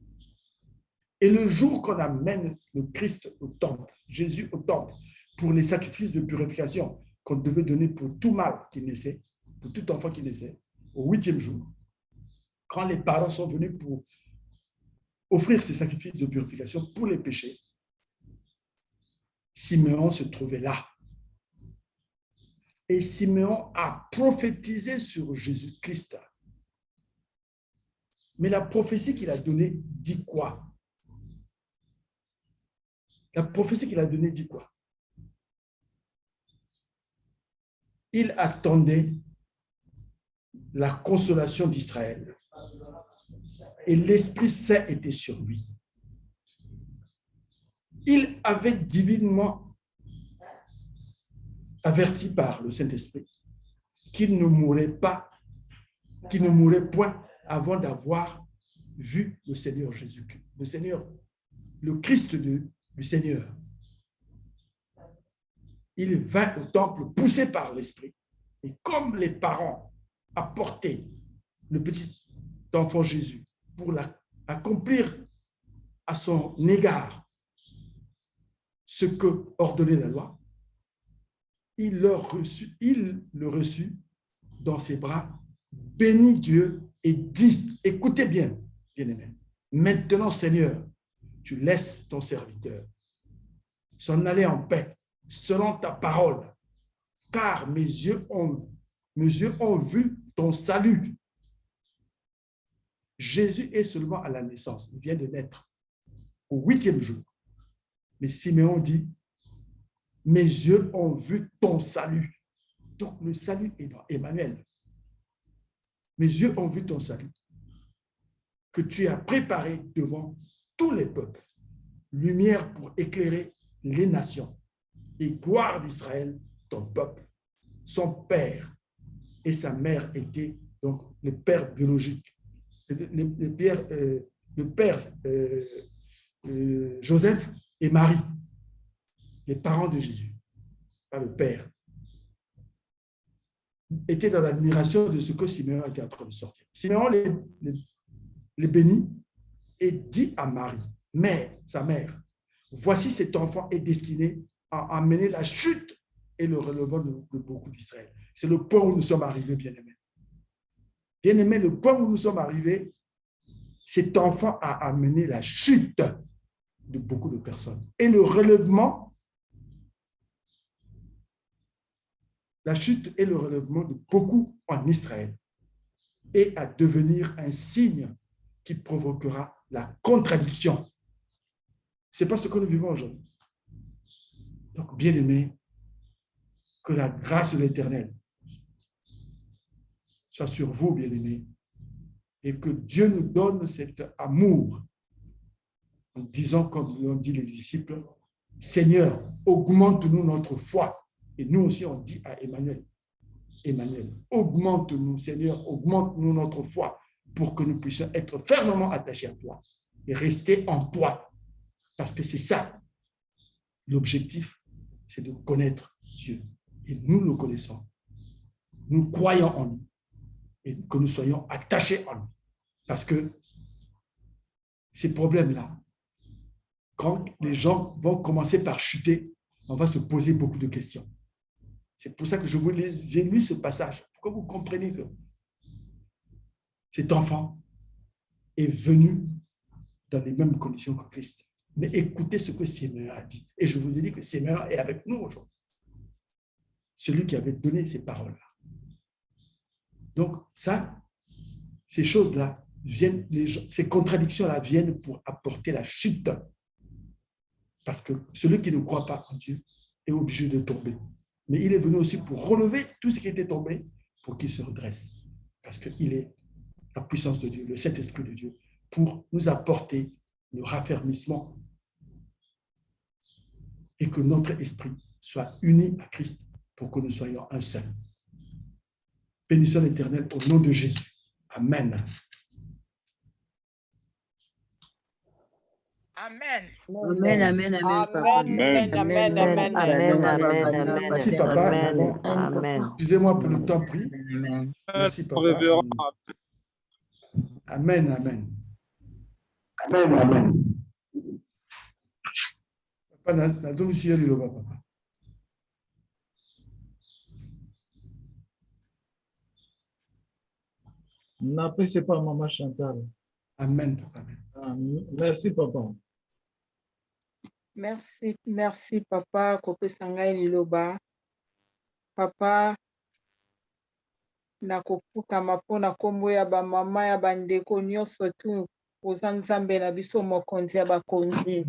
J: Et le jour qu'on amène le Christ au temple, Jésus au temple, pour les sacrifices de purification qu'on devait donner pour tout mâle qui naissait, pour tout enfant qui naissait, au 8e jour, quand les parents sont venus pour offrir ces sacrifices de purification pour les péchés, Siméon se trouvait là. Et Siméon a prophétisé sur Jésus-Christ. Mais la prophétie qu'il a donnée dit quoi? La prophétie qu'il a donnée dit quoi? Il attendait la consolation d'Israël. Et l'Esprit Saint était sur lui. Il avait divinement averti par le Saint-Esprit qu'il ne mourrait pas, qu'il ne mourrait point avant d'avoir vu le Seigneur Jésus-Christ, le Seigneur, le Christ du Seigneur. Il vint au temple poussé par l'Esprit. Et comme les parents apportaient le petit enfant Jésus pour accomplir à son égard ce que ordonnait la loi, il le reçut dans ses bras, bénit Dieu et dit, écoutez bien, bien-aimés, Maintenant, Seigneur, tu laisses ton serviteur s'en aller en paix, selon ta parole, car mes yeux ont vu ton salut. Jésus est seulement à la naissance, il vient de naître au 8e jour. Mais Siméon dit, mes yeux ont vu ton salut. Donc le salut est dans Emmanuel. Mes yeux ont vu ton salut, que tu as préparé devant tous les peuples, lumière pour éclairer les nations et gloire d'Israël, ton peuple. Son père et sa mère étaient donc le père biologique, le père Joseph et Marie, les parents de Jésus, pas le père, étaient dans l'admiration de ce que Siméon était en train de sortir. Siméon les bénit et dit à Marie, sa mère, voici cet enfant est destiné à amener la chute et le relèvement de beaucoup d'Israël. C'est le point où nous sommes arrivés, bien-aimés. Bien-aimés, le point où nous sommes arrivés, cet enfant a amené la chute de beaucoup de personnes. Et le relèvement, la chute et le relèvement de beaucoup en Israël, et à devenir un signe qui provoquera la contradiction. Ce n'est pas ce que nous vivons aujourd'hui. Donc, bien-aimés, que la grâce de l'Éternel soit sur vous, bien-aimés, et que Dieu nous donne cet amour en disant, comme l'ont dit les disciples, Seigneur, augmente-nous notre foi. Et nous aussi, on dit à Emmanuel, augmente-nous, Seigneur, augmente-nous notre foi pour que nous puissions être fermement attachés à toi et rester en toi. Parce que c'est ça, l'objectif, c'est de connaître Dieu. Et nous le connaissons. Nous croyons en lui et que nous soyons attachés en lui. Parce que ces problèmes-là, quand les gens vont commencer par chuter, on va se poser beaucoup de questions. C'est pour ça que je vous ai lu ce passage, pour que vous compreniez que cet enfant est venu dans les mêmes conditions que Christ. Mais écoutez ce que Siméon a dit. Et je vous ai dit que Siméon est avec nous aujourd'hui. Celui qui avait donné ces paroles-là. Donc, ça, ces choses-là viennent, ces contradictions-là viennent pour apporter la chute. Parce que celui qui ne croit pas en Dieu est obligé de tomber. Mais il est venu aussi pour relever tout ce qui était tombé pour qu'il se redresse. Parce qu'il est la puissance de Dieu, le Saint-Esprit de Dieu, pour nous apporter le raffermissement et que notre esprit soit uni à Christ pour que nous soyons un seul. Bénissons l'Éternel au nom de Jésus. Amen.
H: Amen.
B: Amen, amen, amen, papa.
C: Amen, amen, amen,
B: Amen,
C: amen.
B: amen.
J: Merci, papa.
B: Amen,
J: Bon,
B: amen.
J: excusez-moi pour le temps pris.
B: Amen.
J: Merci, papa.
F: Révérend.
J: Amen, amen. Amen, amen. Papa, nazongisiya liloba, papa.
E: N'appelez pas maman Chantal.
J: Amen, papa.
E: Amen. Merci, papa.
A: Merci, papa, kopesa ngai liloba. Papa, nakofukama mpona kombo ya bamama ya bandeko nyonso tu oza nzambe na biso mokonzi ya bakonzi.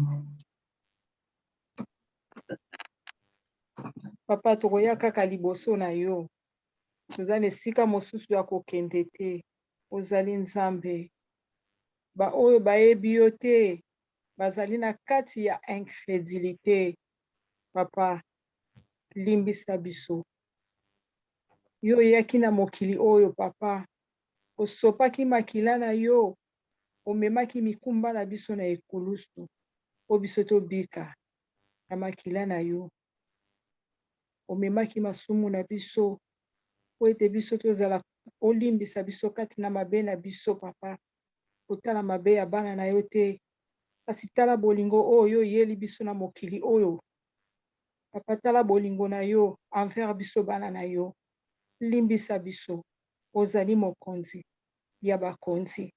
A: Papa, tokoya kaka liboso na yo. Toza na esika mosusu ya kokende te. Ozali nzambe. Oyo bayebi yo te, bazali na kati ya incrédulité. Papa, limbisa biso. Yo yaki na mokili oyo, papa. Osopaki makila na yo. Omemaki mikumba na biso na ekulusu. Po biso tobika na makila na yo. Omemaki masumu na biso. Po ete biso tozala olimbisa biso kati na mabe na biso, papa. Kotala mabe ya bana na yo te. Kasi tala bolingo oyo yeli biso na mokili oyo. Papa, tala bolingo na yo envers biso bana na yo. Limbisa biso. Ozali mokonzi ya bakonzi.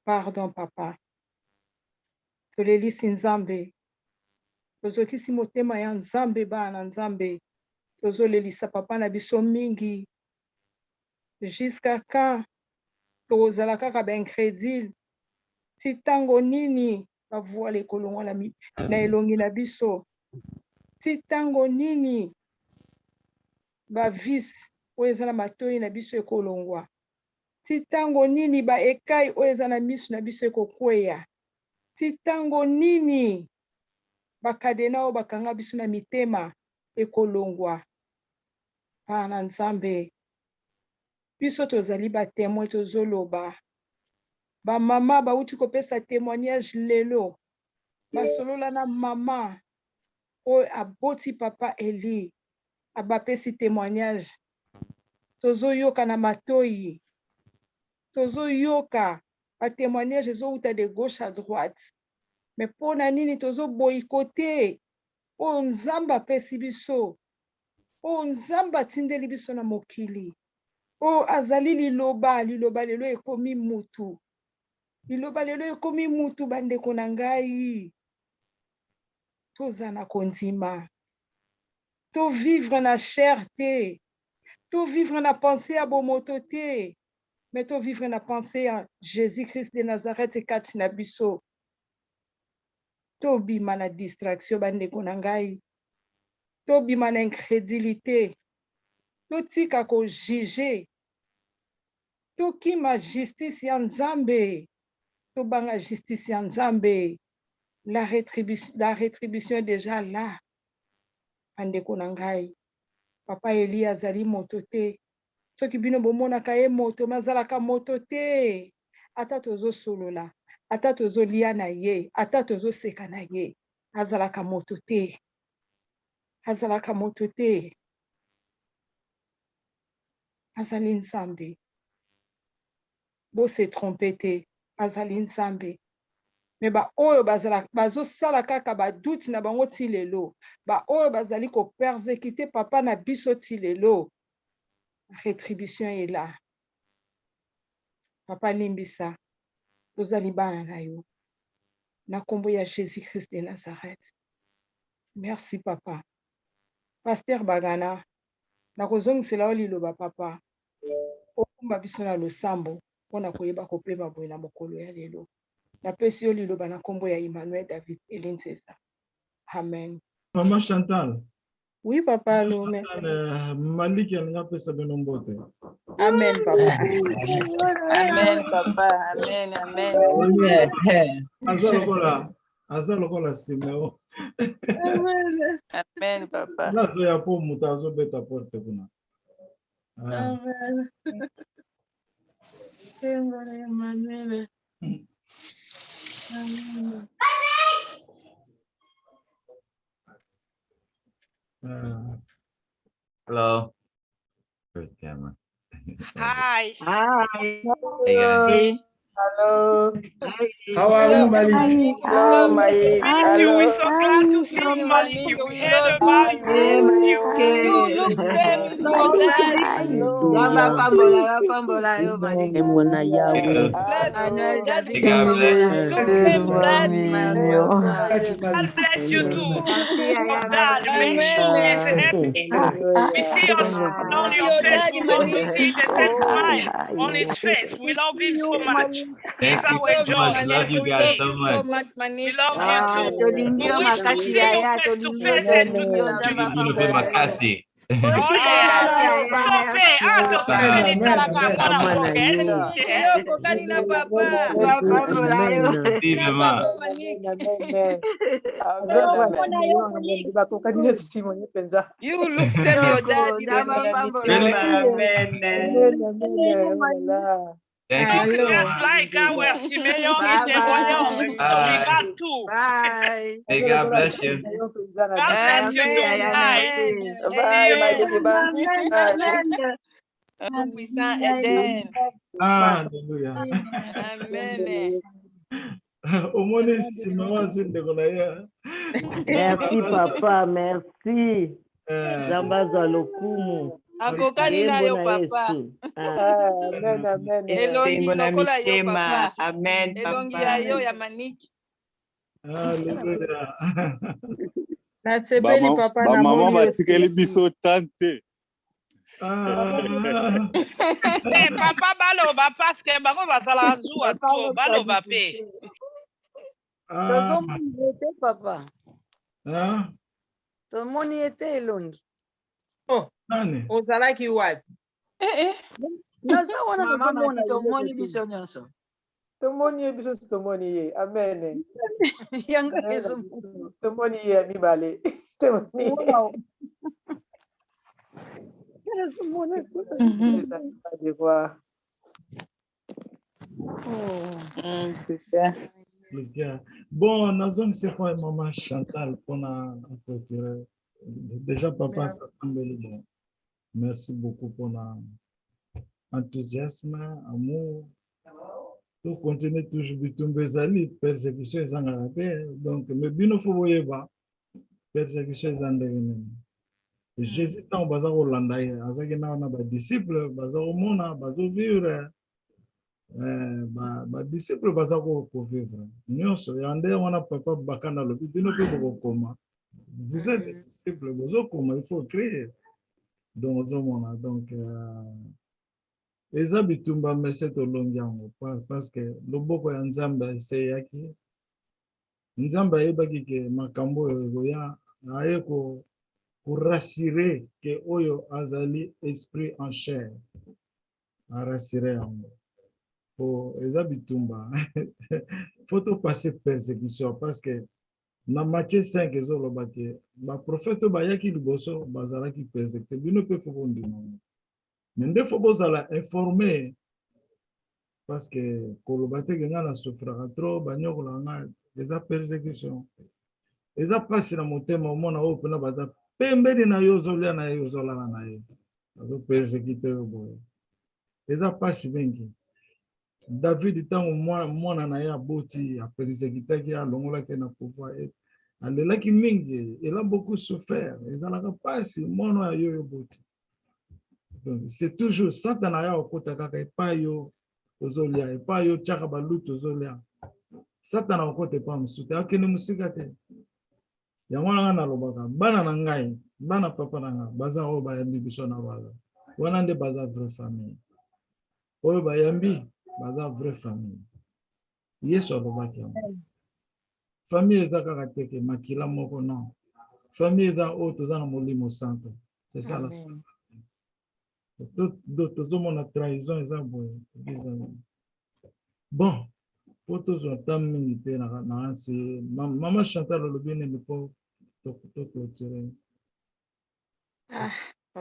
A: Pardon, papa. Tolelisi nzambe. Tozokisi motema ya nzambe bana nzambe. Tozolelisa papa na biso mingi. Jusqu'à quand tozala kaka ba incrédule. Ti tango nini bavoile ekolongwa na elongi na biso. Ti tango nini bavisi oyo eza na matoi na biso ekolongwa. Ti tango nini ba ekai oyo eza na miso na biso ekokweya. Ti tango nini bakadena oyo bakanga biso na mitema ekolongwa. Bana nzambe biso tozali batémoin tozoloba. Bamama bauti kopesa témoignage lelo. Basolola na mama oyo aboti papa Eli abapesi témoignage. Tozoyoka na matoi. Tozoyoka ba témoignage ezouta de gauche à droite. Mais pona nini tozo boycotté oyo nzamba apesi biso. Oyo nzamba atindeli biso na mokili. Oyo azali liloba lelo ekomi mutu. Liloba lelo ekomi mutu bandeko na ngai. Toza na kondima. To vivre na chair te. To vivre na pensée ya bomoto te. Mais to vivre na pensée ya Jésus-Christ de Nazareth kati na biso. To bima na distraction bandeko na ngai. To bima na incrédulité. To tika ko juger. To kima justice ya nzambe. To banga justice ya nzambe. La rétribution est déjà là. Bandeko na ngai. Papa Eli azali moto te. Soki bino bomonaka ye moto mazalaka moto te. Ata tozo solola. Ata tozo lia na ye. Ata tozo seka na ye. Azalaka moto te. Azalaka moto te. Azali nzambe. Bo se tromper te. Azali nzambe. Mais ba oyo bazo sala kaka ba doute na bango ti lelo. Ba oyo bazali ko persécuter papa na biso ti lelo. Rétribution est là. Papa limbisa. Tozali bana na yo. Na kombo ya Jésus-Christ de Nazareth. Merci papa. Pasteur Bagana. Na kozongisela yo liloba papa. Okumba biso na losambo. Pona koyeba kopema boye na mokolo ya lelo. Na pesi yo liloba na kombo ya Emmanuel David Elinsesa. Amen.
E: Maman Chantal.
A: Oui, papa Lomé.
E: Maliki alinga pesa beno mbote.
A: Amen, papa.
K: Amen, papa. Amen, amen.
E: Aza lokola Simeo.
K: Amen, papa.
E: Nazo ya po mutazo beta porte kuna.
A: Amen. Amen.
L: Hello. First camera.
C: Hi.
I: Hi.
L: Hey guys.
H: Hello.
J: How are you, Malik?
H: Hello, Malik. Hello.
C: We're so glad to see you, Malik. We heard about you.
K: You look same with your dad.
B: Mwana Yahweh.
K: Bless you, daddy.
L: Hey, God bless.
K: Look same, daddy.
C: God bless you too. Your dad, may he is happy. We see your smile on your
K: Your
C: face.
K: daddy,
C: We want to
K: Malik.
C: see the same smile on his face. We love him so much. He's
L: Thank you
C: our
L: so much.
C: joy.
L: Love you
K: We
L: guys
K: love
L: so
K: you
L: much.
K: so much,
C: We
K: Manik.
C: love you too. We wish to see you face to face and
L: You know, Makasi.
C: oh yeah. Sope, sope ni talaka pona forget.
K: Kiyoko kanina papa.
B: Amen.
L: See them
K: Papa
L: up.
K: Manik. You look same your daddy.
L: Thank
C: Donc,
L: you.
C: just like our Simeon is témoignant, we got two.
L: May God bless you.
C: God bless you too. Bye.
K: Oh, puissant Eden.
E: Hallelujah.
K: Amen.
E: Omoni Simeo zinde kona ya.
B: Merci papa, merci. Zamba za lokumu.
K: Akokani na yo papa.
H: Amen, amen.
K: Elongi
C: Esengo na
K: lokola yo
C: mitema.
K: papa.
C: Amen,
K: Elongi
C: papa.
K: ya yo ya maniki.
E: Alléluia.
A: Nasepeli papa na
M: Maman
A: moli
M: batikeli biso tante.
N: Papa baloba parce que bango bazala zuwa to baloba pe.
O: Tozomoni ete papa.
E: Tomoni
O: ete elongi.
A: Oh, ozalaki wapi?
O: Naza wana
H: Mama
O: tomoni
H: biso nyonso. Tomoni biso tomoni ye. Amen.
O: Yanga
H: tomoni ye mibale. Tomoni.
E: Bon, nazongi c'est quoi maman Chantal pour la clôturer. Déjà papa ça semble bon. Merci beaucoup pour l'enthousiasme, amour. Tout continue toujours bitumbe zali persécution ezanga te donc mais bino faut boyeba persécution ezanga nini. Jésus tant baza kolanda ye azaki na ba disciples baza komona bazo vivre ba disciples baza ko vivre nyonso yande wana papa bakanda lobi bino pe bokoma vous êtes des disciples bozo koma il faut créer donc ozomona donc eza bitumba mese tolongi yango parce que loboko ya nzambe eseyaki nzambe ayebaki ke makambo oyo ekoya aye korasire ke oyo azali esprit en chair arasire yango po eza bitumba fo topase persécution parce que na Matthieu 5 ezoloba ke baprofete oyo bayaki liboso bazalaki persécuté bino mpe fo bondima mais nde fo bozala informé parce que koloba te ke nga na souffraka trop banyokola nga eza persécution eza mpasi na motema omona oyo mpena baza pembeni na yo ozolia na ye ozolala na ye azopersécuté yo boye eza mpasi mingi David ntango mwana na ye aboti apersécutaki alongolaki na pouvoir alelaki mingi il a beaucoup souffert ezalaka mpasi mwana ya yo eboti c'est toujours satana ya okota kaka epai yo ozolia epai yo tiaka balutu ozolia satana okota epai mosusu te akende mosika te yango wana nalobaka bana na ngai bana papa na ngai baza oyo bayambi biso na baza wana nde baza vraie famille oyo bayambi baza vraie famille yesu alobaki yango famille eza kaka teke makila moko non famille eza oyo toza na molimo santo c'est ça la tozomona trahison eza boye bon po tozwa ta mingi te na ansi mama Chantal olobi nini po toclôturer